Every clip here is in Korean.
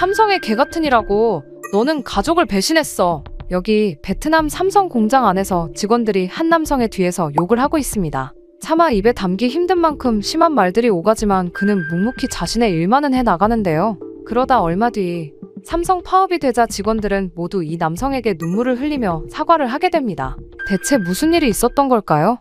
삼성의 개 같은 이라고. 너는 가족을 배신했어. 여기 베트남 삼성 공장 안에서 직원들이 한 남성의 뒤에서 욕을 하고 있습니다. 차마 입에 담기 힘든 만큼 심한 말들이 오가지만 그는 묵묵히 자신의 일만은 해 나가는데요. 그러다 얼마 뒤 삼성 파업이 되자 직원들은 모두 이 남성에게 눈물을 흘리며 사과를 하게 됩니다. 대체 무슨 일이 있었던 걸까요?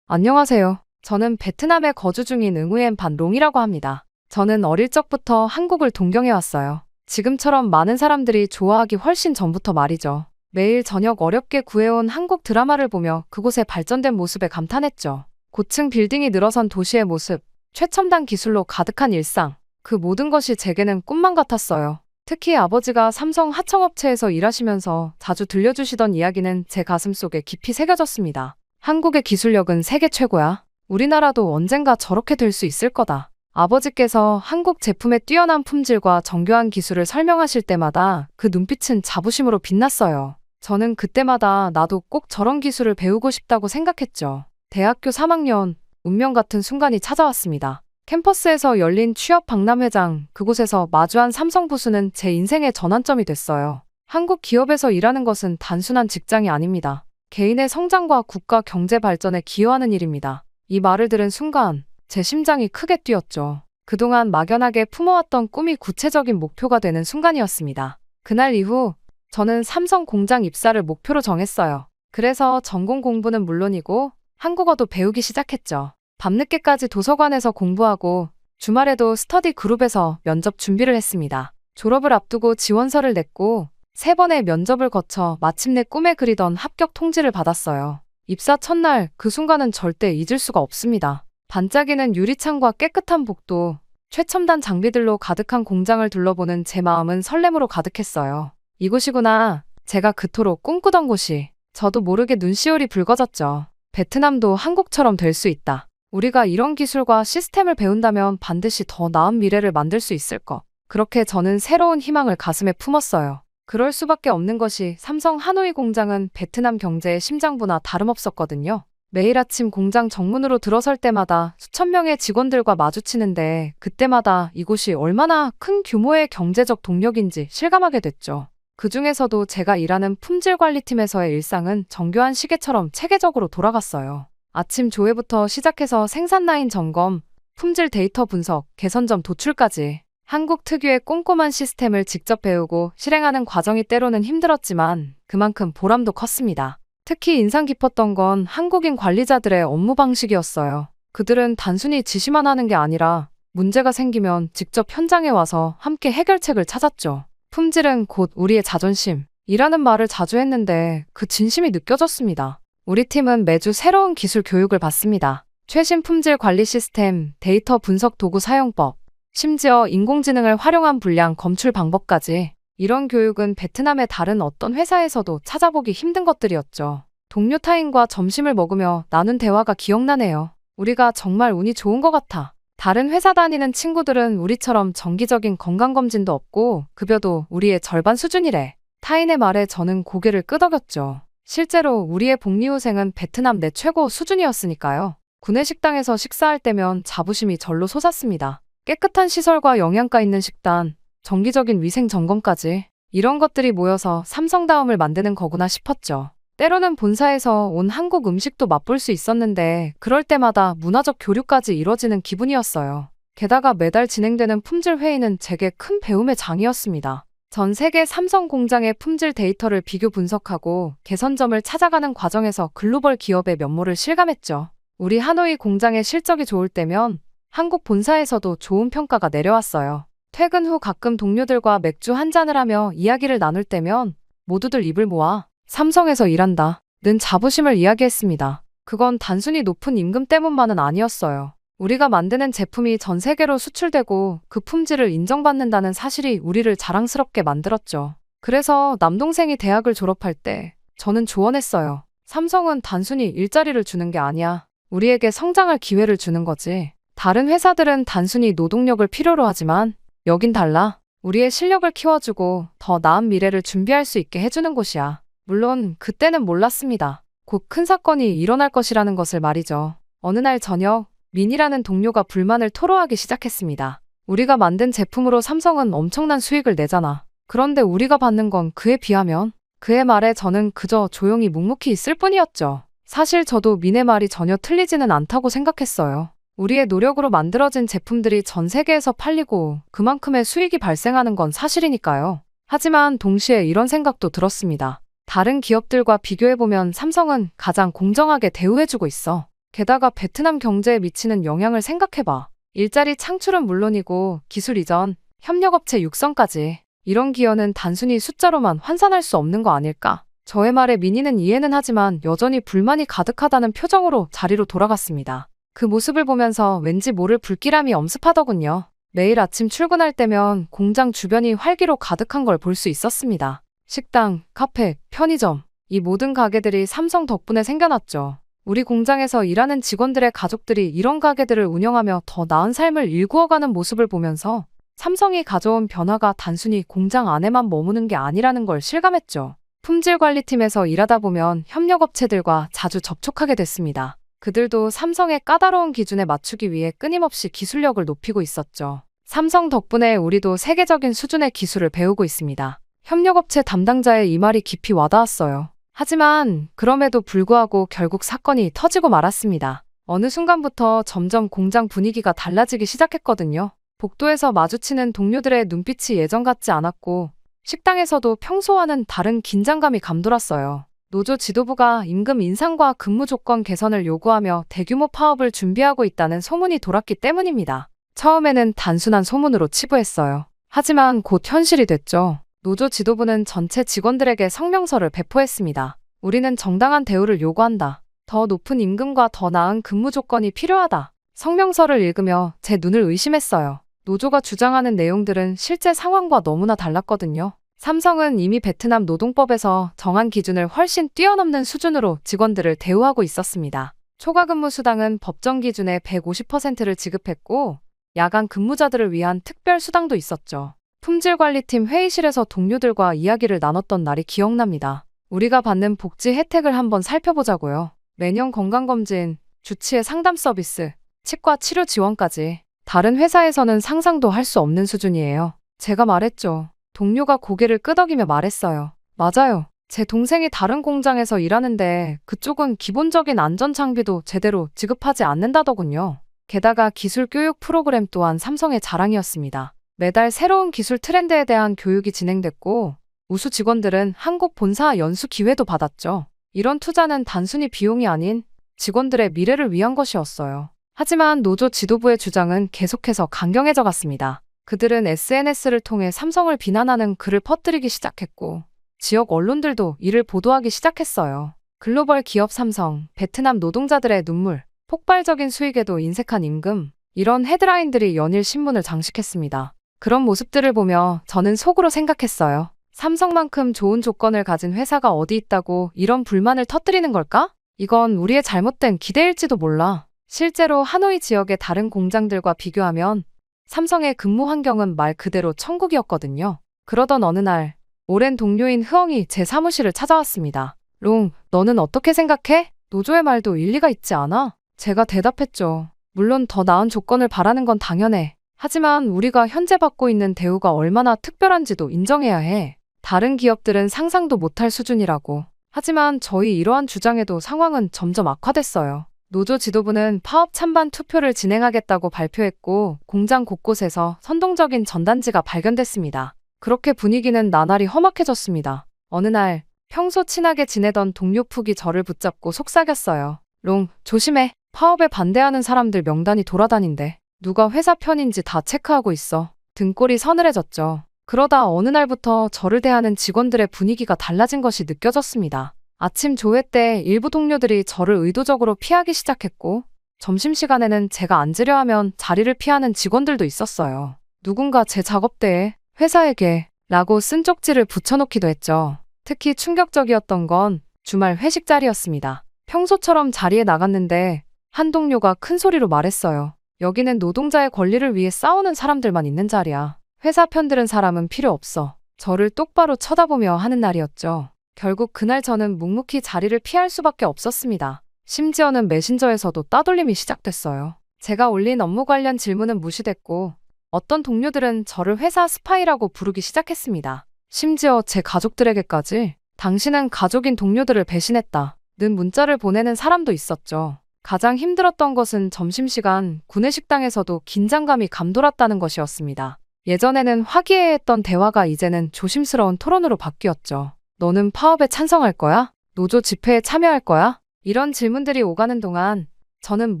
안녕하세요. 저는 베트남에 거주 중인 응우엔 반롱이라고 합니다. 저는 어릴 적부터 한국을 동경해왔어요. 지금처럼 많은 사람들이 좋아하기 훨씬 전부터 말이죠. 매일 저녁 어렵게 구해온 한국 드라마를 보며 그곳의 발전된 모습에 감탄했죠. 고층 빌딩이 늘어선 도시의 모습, 최첨단 기술로 가득한 일상, 그 모든 것이 제게는 꿈만 같았어요. 특히 아버지가 삼성 하청업체에서 일하시면서 자주 들려주시던 이야기는 제 가슴속에 깊이 새겨졌습니다. 한국의 기술력은 세계 최고야. 우리나라도 언젠가 저렇게 될 수 있을 거다. 아버지께서 한국 제품의 뛰어난 품질과 정교한 기술을 설명하실 때마다 그 눈빛은 자부심으로 빛났어요. 저는 그때마다 나도 꼭 저런 기술을 배우고 싶다고 생각했죠. 대학교 3학년, 운명 같은 순간이 찾아왔습니다. 캠퍼스에서 열린 취업 박람회장, 그곳에서 마주한 삼성 부수는 제 인생의 전환점이 됐어요. 한국 기업에서 일하는 것은 단순한 직장이 아닙니다. 개인의 성장과 국가 경제 발전에 기여하는 일입니다. 이 말을 들은 순간 제 심장이 크게 뛰었죠. 그동안 막연하게 품어왔던 꿈이 구체적인 목표가 되는 순간이었습니다. 그날 이후 저는 삼성 공장 입사를 목표로 정했어요. 그래서 전공 공부는 물론이고 한국어도 배우기 시작했죠. 밤늦게까지 도서관에서 공부하고 주말에도 스터디 그룹에서 면접 준비를 했습니다. 졸업을 앞두고 지원서를 냈고 3번의 면접을 거쳐 마침내 꿈에 그리던 합격 통지를 받았어요. 입사 첫날 그 순간은 절대 잊을 수가 없습니다. 반짝이는 유리창과 깨끗한 복도, 최첨단 장비들로 가득한 공장을 둘러보는 제 마음은 설렘으로 가득했어요. 이곳이구나. 제가 그토록 꿈꾸던 곳이. 저도 모르게 눈시울이 붉어졌죠. 베트남도 한국처럼 될 수 있다. 우리가 이런 기술과 시스템을 배운다면 반드시 더 나은 미래를 만들 수 있을 것. 그렇게 저는 새로운 희망을 가슴에 품었어요. 그럴 수밖에 없는 것이 삼성 하노이 공장은 베트남 경제의 심장부나 다름없었거든요. 매일 아침 공장 정문으로 들어설 때마다 수천 명의 직원들과 마주치는데 그때마다 이곳이 얼마나 큰 규모의 경제적 동력인지 실감하게 됐죠. 그 중에서도 제가 일하는 품질관리팀에서의 일상은 정교한 시계처럼 체계적으로 돌아갔어요. 아침 조회부터 시작해서 생산 라인 점검, 품질 데이터 분석, 개선점 도출까지 한국 특유의 꼼꼼한 시스템을 직접 배우고 실행하는 과정이 때로는 힘들었지만 그만큼 보람도 컸습니다. 특히 인상 깊었던 건 한국인 관리자들의 업무 방식이었어요. 그들은 단순히 지시만 하는 게 아니라 문제가 생기면 직접 현장에 와서 함께 해결책을 찾았죠. 품질은 곧 우리의 자존심. 이라는 말을 자주 했는데 그 진심이 느껴졌습니다. 우리 팀은 매주 새로운 기술 교육을 받습니다. 최신 품질 관리 시스템, 데이터 분석 도구 사용법, 심지어 인공지능을 활용한 불량 검출 방법까지. 이런 교육은 베트남의 다른 어떤 회사에서도 찾아보기 힘든 것들이었죠. 동료 타인과 점심을 먹으며 나눈 대화가 기억나네요. 우리가 정말 운이 좋은 것 같아. 다른 회사 다니는 친구들은 우리처럼 정기적인 건강검진도 없고 급여도 우리의 절반 수준이래. 타인의 말에 저는 고개를 끄덕였죠. 실제로 우리의 복리후생은 베트남 내 최고 수준이었으니까요. 구내식당에서 식사할 때면 자부심이 절로 솟았습니다. 깨끗한 시설과 영양가 있는 식단, 정기적인 위생 점검까지 이런 것들이 모여서 삼성다움을 만드는 거구나 싶었죠. 때로는 본사에서 온 한국 음식도 맛볼 수 있었는데 그럴 때마다 문화적 교류까지 이뤄지는 기분이었어요. 게다가 매달 진행되는 품질 회의는 제게 큰 배움의 장이었습니다. 전 세계 삼성 공장의 품질 데이터를 비교 분석하고 개선점을 찾아가는 과정에서 글로벌 기업의 면모를 실감했죠. 우리 하노이 공장의 실적이 좋을 때면 한국 본사에서도 좋은 평가가 내려왔어요. 퇴근 후 가끔 동료들과 맥주 한 잔을 하며 이야기를 나눌 때면 모두들 입을 모아 삼성에서 일한다 는 자부심을 이야기했습니다. 그건 단순히 높은 임금 때문만은 아니었어요. 우리가 만드는 제품이 전 세계로 수출되고 그 품질을 인정받는다는 사실이 우리를 자랑스럽게 만들었죠. 그래서 남동생이 대학을 졸업할 때 저는 조언했어요. 삼성은 단순히 일자리를 주는 게 아니야. 우리에게 성장할 기회를 주는 거지. 다른 회사들은 단순히 노동력을 필요로 하지만 여긴 달라. 우리의 실력을 키워주고 더 나은 미래를 준비할 수 있게 해주는 곳이야. 물론 그때는 몰랐습니다. 곧 큰 사건이 일어날 것이라는 것을 말이죠. 어느 날 저녁 민이라는 동료가 불만을 토로하기 시작했습니다. 우리가 만든 제품으로 삼성은 엄청난 수익을 내잖아. 그런데 우리가 받는 건 그에 비하면? 그의 말에 저는 그저 조용히 묵묵히 있을 뿐이었죠. 사실 저도 민의 말이 전혀 틀리지는 않다고 생각했어요. 우리의 노력으로 만들어진 제품들이 전 세계에서 팔리고 그만큼의 수익이 발생하는 건 사실이니까요. 하지만 동시에 이런 생각도 들었습니다. 다른 기업들과 비교해보면 삼성은 가장 공정하게 대우해주고 있어. 게다가 베트남 경제에 미치는 영향을 생각해봐. 일자리 창출은 물론이고 기술 이전, 협력업체 육성까지. 이런 기여는 단순히 숫자로만 환산할 수 없는 거 아닐까? 저의 말에 민희는 이해는 하지만 여전히 불만이 가득하다는 표정으로 자리로 돌아갔습니다. 그 모습을 보면서 왠지 모를 불길함이 엄습하더군요. 매일 아침 출근할 때면 공장 주변이 활기로 가득한 걸 볼 수 있었습니다. 식당, 카페, 편의점, 이 모든 가게들이 삼성 덕분에 생겨났죠. 우리 공장에서 일하는 직원들의 가족들이 이런 가게들을 운영하며 더 나은 삶을 일구어가는 모습을 보면서 삼성이 가져온 변화가 단순히 공장 안에만 머무는 게 아니라는 걸 실감했죠. 품질관리팀에서 일하다 보면 협력업체들과 자주 접촉하게 됐습니다. 그들도 삼성의 까다로운 기준에 맞추기 위해 끊임없이 기술력을 높이고 있었죠. 삼성 덕분에 우리도 세계적인 수준의 기술을 배우고 있습니다. 협력업체 담당자의 이 말이 깊이 와닿았어요. 하지만 그럼에도 불구하고 결국 사건이 터지고 말았습니다. 어느 순간부터 점점 공장 분위기가 달라지기 시작했거든요. 복도에서 마주치는 동료들의 눈빛이 예전 같지 않았고 식당에서도 평소와는 다른 긴장감이 감돌았어요. 노조 지도부가 임금 인상과 근무 조건 개선을 요구하며 대규모 파업을 준비하고 있다는 소문이 돌았기 때문입니다. 처음에는 단순한 소문으로 치부했어요. 하지만 곧 현실이 됐죠. 노조 지도부는 전체 직원들에게 성명서를 배포했습니다. 우리는 정당한 대우를 요구한다. 더 높은 임금과 더 나은 근무 조건이 필요하다. 성명서를 읽으며 제 눈을 의심했어요. 노조가 주장하는 내용들은 실제 상황과 너무나 달랐거든요. 삼성은 이미 베트남 노동법에서 정한 기준을 훨씬 뛰어넘는 수준으로 직원들을 대우하고 있었습니다. 초과 근무 수당은 법정 기준의 150%를 지급했고 야간 근무자들을 위한 특별 수당도 있었죠. 품질관리팀 회의실에서 동료들과 이야기를 나눴던 날이 기억납니다. 우리가 받는 복지 혜택을 한번 살펴보자고요. 매년 건강검진, 주치의 상담 서비스, 치과 치료 지원까지. 다른 회사에서는 상상도 할 수 없는 수준이에요. 제가 말했죠. 동료가 고개를 끄덕이며 말했어요. 맞아요. 제 동생이 다른 공장에서 일하는데 그쪽은 기본적인 안전 장비도 제대로 지급하지 않는다더군요. 게다가 기술 교육 프로그램 또한 삼성의 자랑이었습니다. 매달 새로운 기술 트렌드에 대한 교육이 진행됐고 우수 직원들은 한국 본사 연수 기회도 받았죠. 이런 투자는 단순히 비용이 아닌 직원들의 미래를 위한 것이었어요. 하지만 노조 지도부의 주장은 계속해서 강경해져 갔습니다. 그들은 SNS를 통해 삼성을 비난하는 글을 퍼뜨리기 시작했고 지역 언론들도 이를 보도하기 시작했어요. 글로벌 기업 삼성, 베트남 노동자들의 눈물, 폭발적인 수익에도 인색한 임금, 이런 헤드라인들이 연일 신문을 장식했습니다. 그런 모습들을 보며 저는 속으로 생각했어요. 삼성만큼 좋은 조건을 가진 회사가 어디 있다고 이런 불만을 터뜨리는 걸까? 이건 우리의 잘못된 기대일지도 몰라. 실제로 하노이 지역의 다른 공장들과 비교하면 삼성의 근무 환경은 말 그대로 천국이었거든요. 그러던 어느 날 오랜 동료인 흐엉이 제 사무실을 찾아왔습니다. 롱, 너는 어떻게 생각해? 노조의 말도 일리가 있지 않아? 제가 대답했죠. 물론 더 나은 조건을 바라는 건 당연해. 하지만 우리가 현재 받고 있는 대우가 얼마나 특별한지도 인정해야 해. 다른 기업들은 상상도 못할 수준이라고. 하지만 저희 이러한 주장에도 상황은 점점 악화됐어요. 노조 지도부는 파업 찬반 투표를 진행하겠다고 발표했고 공장 곳곳에서 선동적인 전단지가 발견됐습니다. 그렇게 분위기는 나날이 험악해졌습니다. 어느 날 평소 친하게 지내던 동료 푹이 저를 붙잡고 속삭였어요. 롱, 조심해. 파업에 반대하는 사람들 명단이 돌아다닌대. 누가 회사 편인지 다 체크하고 있어. 등골이 서늘해졌죠. 그러다 어느 날부터 저를 대하는 직원들의 분위기가 달라진 것이 느껴졌습니다. 아침 조회 때 일부 동료들이 저를 의도적으로 피하기 시작했고 점심시간에는 제가 앉으려 하면 자리를 피하는 직원들도 있었어요. 누군가 제 작업대에 회사에게 라고 쓴 쪽지를 붙여놓기도 했죠. 특히 충격적이었던 건 주말 회식 자리였습니다. 평소처럼 자리에 나갔는데 한 동료가 큰 소리로 말했어요. 여기는 노동자의 권리를 위해 싸우는 사람들만 있는 자리야. 회사 편들은 사람은 필요 없어. 저를 똑바로 쳐다보며 하는 날이었죠. 결국 그날 저는 묵묵히 자리를 피할 수밖에 없었습니다. 심지어는 메신저에서도 따돌림이 시작됐어요. 제가 올린 업무 관련 질문은 무시됐고 어떤 동료들은 저를 회사 스파이라고 부르기 시작했습니다. 심지어 제 가족들에게까지 당신은 가족인 동료들을 배신했다 는 문자를 보내는 사람도 있었죠. 가장 힘들었던 것은 점심시간 구내식당에서도 긴장감이 감돌았다는 것이었습니다. 예전에는 화기애애했던 대화가 이제는 조심스러운 토론으로 바뀌었죠. 너는 파업에 찬성할 거야? 노조 집회에 참여할 거야? 이런 질문들이 오가는 동안 저는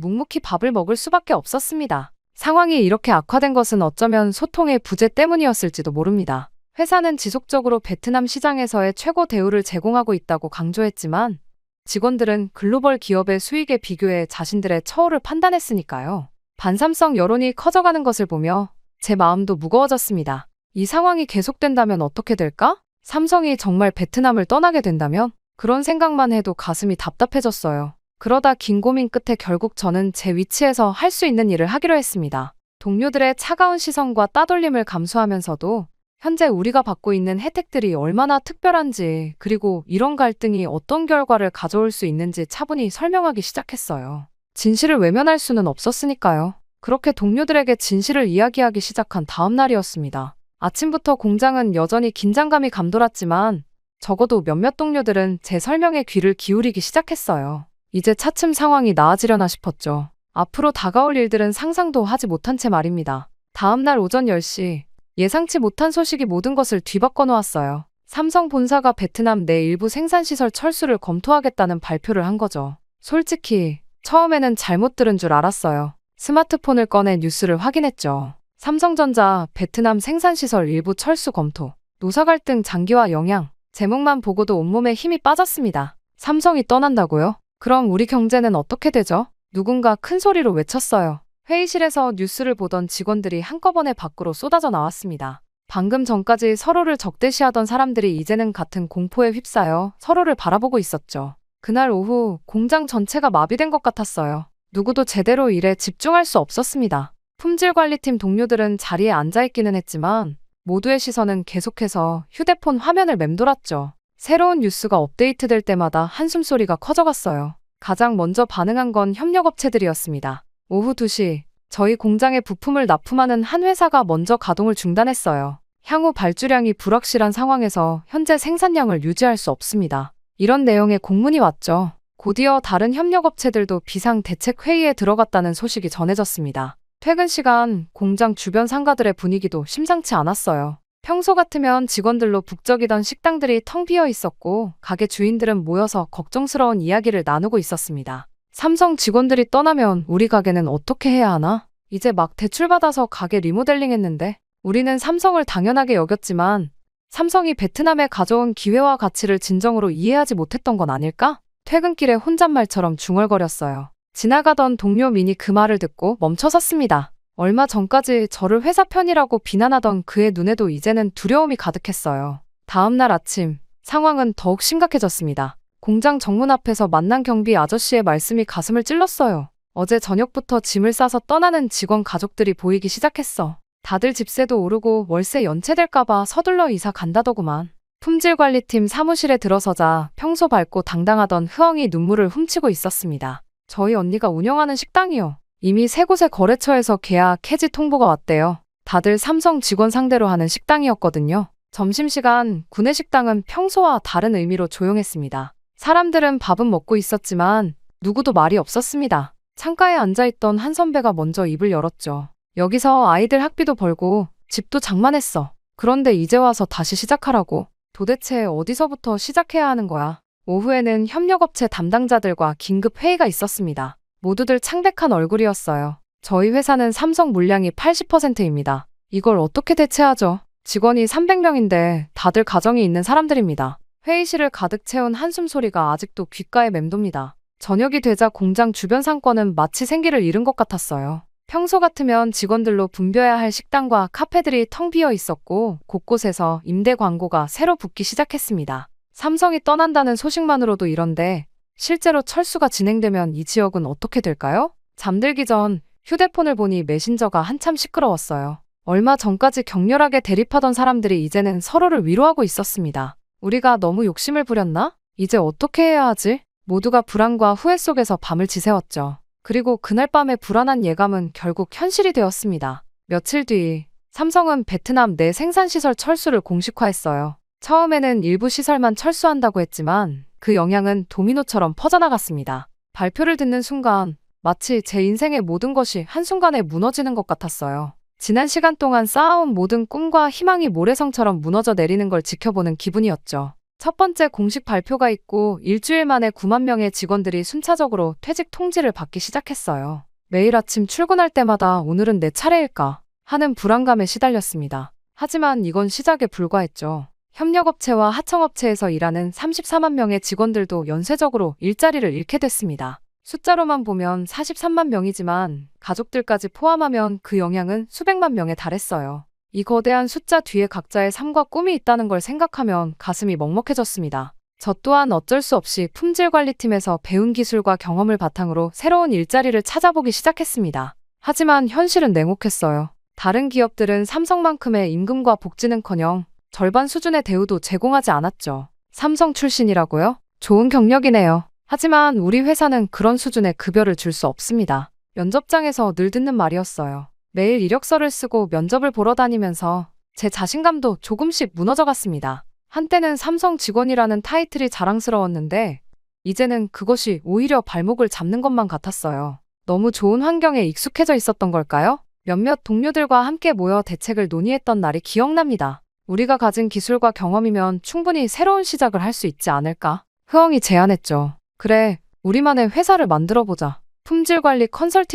묵묵히 밥을 먹을 수밖에 없었습니다. 상황이 이렇게 악화된 것은 어쩌면 소통의 부재 때문이었을지도 모릅니다. 회사는 지속적으로 베트남 시장에서의 최고 대우를 제공하고 있다고 강조했지만 직원들은 글로벌 기업의 수익에 비교해 자신들의 처우를 판단했으니까요. 반삼성 여론이 커져가는 것을 보며 제 마음도 무거워졌습니다. 이 상황이 계속된다면 어떻게 될까? 삼성이 정말 베트남을 떠나게 된다면? 그런 생각만 해도 가슴이 답답해졌어요. 그러다 긴 고민 끝에 결국 저는 제 위치에서 할 수 있는 일을 하기로 했습니다. 동료들의 차가운 시선과 따돌림을 감수하면서도 현재 우리가 받고 있는 혜택들이 얼마나 특별한지, 그리고 이런 갈등이 어떤 결과를 가져올 수 있는지 차분히 설명하기 시작했어요. 진실을 외면할 수는 없었으니까요. 그렇게 동료들에게 진실을 이야기하기 시작한 다음 날이었습니다. 아침부터 공장은 여전히 긴장감이 감돌았지만 적어도 몇몇 동료들은 제 설명에 귀를 기울이기 시작했어요. 이제 차츰 상황이 나아지려나 싶었죠. 앞으로 다가올 일들은 상상도 하지 못한 채 말입니다. 다음 날 오전 10시, 예상치 못한 소식이 모든 것을 뒤바꿔 놓았어요. 삼성 본사가 베트남 내 일부 생산시설 철수를 검토하겠다는 발표를 한 거죠. 솔직히 처음에는 잘못 들은 줄 알았어요. 스마트폰을 꺼내 뉴스를 확인했죠. 삼성전자 베트남 생산시설 일부 철수 검토, 노사 갈등 장기화 영향, 제목만 보고도 온몸에 힘이 빠졌습니다. 삼성이 떠난다고요? 그럼 우리 경제는 어떻게 되죠? 누군가 큰 소리로 외쳤어요. 회의실에서 뉴스를 보던 직원들이 한꺼번에 밖으로 쏟아져 나왔습니다. 방금 전까지 서로를 적대시하던 사람들이 이제는 같은 공포에 휩싸여 서로를 바라보고 있었죠. 그날 오후 공장 전체가 마비된 것 같았어요. 누구도 제대로 일에 집중할 수 없었습니다. 품질관리팀 동료들은 자리에 앉아있기는 했지만 모두의 시선은 계속해서 휴대폰 화면을 맴돌았죠. 새로운 뉴스가 업데이트될 때마다 한숨소리가 커져갔어요. 가장 먼저 반응한 건 협력업체들이었습니다. 오후 2시, 저희 공장에 부품을 납품하는 한 회사가 먼저 가동을 중단했어요. 향후 발주량이 불확실한 상황에서 현재 생산량을 유지할 수 없습니다. 이런 내용의 공문이 왔죠. 곧이어 다른 협력업체들도 비상대책회의에 들어갔다는 소식이 전해졌습니다. 퇴근 시간, 공장 주변 상가들의 분위기도 심상치 않았어요. 평소 같으면 직원들로 북적이던 식당들이 텅 비어 있었고 가게 주인들은 모여서 걱정스러운 이야기를 나누고 있었습니다. 삼성 직원들이 떠나면 우리 가게는 어떻게 해야 하나? 이제 막 대출받아서 가게 리모델링 했는데 우리는 삼성을 당연하게 여겼지만 삼성이 베트남에 가져온 기회와 가치를 진정으로 이해하지 못했던 건 아닐까? 퇴근길에 혼잣말처럼 중얼거렸어요. 지나가던 동료 민이 그 말을 듣고 멈춰섰습니다. 얼마 전까지 저를 회사 편이라고 비난하던 그의 눈에도 이제는 두려움이 가득했어요. 다음 날 아침, 상황은 더욱 심각해졌습니다. 공장 정문 앞에서 만난 경비 아저씨의 말씀이 가슴을 찔렀어요. 어제 저녁부터 짐을 싸서 떠나는 직원 가족들이 보이기 시작했어. 다들 집세도 오르고 월세 연체될까봐 서둘러 이사 간다더구만. 품질관리팀 사무실에 들어서자 평소 밝고 당당하던 흐엉이 눈물을 훔치고 있었습니다. 저희 언니가 운영하는 식당이요. 이미 3곳의 거래처에서 계약 해지 통보가 왔대요. 다들 삼성 직원 상대로 하는 식당이었거든요. 점심시간 구내식당은 평소와 다른 의미로 조용했습니다. 사람들은 밥은 먹고 있었지만 누구도 말이 없었습니다. 창가에 앉아있던 한 선배가 먼저 입을 열었죠. 여기서 아이들 학비도 벌고 집도 장만했어. 그런데 이제 와서 다시 시작하라고. 도대체 어디서부터 시작해야 하는 거야? 오후에는 협력업체 담당자들과 긴급 회의가 있었습니다. 모두들 창백한 얼굴이었어요. 저희 회사는 삼성 물량이 80%입니다. 이걸 어떻게 대체하죠? 직원이 300명인데 다들 가정이 있는 사람들입니다. 회의실을 가득 채운 한숨 소리가 아직도 귓가에 맴돕니다. 저녁이 되자 공장 주변 상권은 마치 생기를 잃은 것 같았어요. 평소 같으면 직원들로 붐벼야 할 식당과 카페들이 텅 비어 있었고 곳곳에서 임대 광고가 새로 붙기 시작했습니다. 삼성이 떠난다는 소식만으로도 이런데 실제로 철수가 진행되면 이 지역은 어떻게 될까요? 잠들기 전 휴대폰을 보니 메신저가 한참 시끄러웠어요. 얼마 전까지 격렬하게 대립하던 사람들이 이제는 서로를 위로하고 있었습니다. 우리가 너무 욕심을 부렸나? 이제 어떻게 해야 하지? 모두가 불안과 후회 속에서 밤을 지새웠죠. 그리고 그날 밤의 불안한 예감은 결국 현실이 되었습니다. 며칠 뒤 삼성은 베트남 내 생산시설 철수를 공식화했어요. 처음에는 일부 시설만 철수한다고 했지만 그 영향은 도미노처럼 퍼져나갔습니다. 발표를 듣는 순간 마치 제 인생의 모든 것이 한순간에 무너지는 것 같았어요. 지난 시간 동안 쌓아온 모든 꿈과 희망이 모래성처럼 무너져 내리는 걸 지켜보는 기분이었죠. 첫 번째 공식 발표가 있고 일주일 만에 9만 명의 직원들이 순차적으로 퇴직 통지를 받기 시작했어요. 매일 아침 출근할 때마다 오늘은 내 차례일까 하는 불안감에 시달렸습니다. 하지만 이건 시작에 불과했죠. 협력업체와 하청업체에서 일하는 34만 명의 직원들도 연쇄적으로 일자리를 잃게 됐습니다. 숫자로만 보면 43만 명이지만 가족들까지 포함하면 그 영향은 수백만 명에 달했어요. 이 거대한 숫자 뒤에 각자의 삶과 꿈이 있다는 걸 생각하면 가슴이 먹먹해졌습니다. 저 또한 어쩔 수 없이 품질관리팀에서 배운 기술과 경험을 바탕으로 새로운 일자리를 찾아보기 시작했습니다. 하지만 현실은 냉혹했어요. 다른 기업들은 삼성만큼의 임금과 복지는커녕 절반 수준의 대우도 제공하지 않았죠. 삼성 출신이라고요? 좋은 경력이네요. 하지만 우리 회사는 그런 수준의 급여를 줄 수 없습니다. 면접장에서 늘 듣는 말이었어요. 매일 이력서를 쓰고 면접을 보러 다니면서 제 자신감도 조금씩 무너져갔습니다. 한때는 삼성 직원이라는 타이틀이 자랑스러웠는데 이제는 그것이 오히려 발목을 잡는 것만 같았어요. 너무 좋은 환경에 익숙해져 있었던 걸까요? 몇몇 동료들과 함께 모여 대책을 논의했던 날이 기억납니다. 우리가 가진 기술과 경험이면 충분히 새로운 시작을 할 수 있지 않을까? 흐엉이 제안했죠. 그래, 우리만의 회사를 만들어보자. 품질관리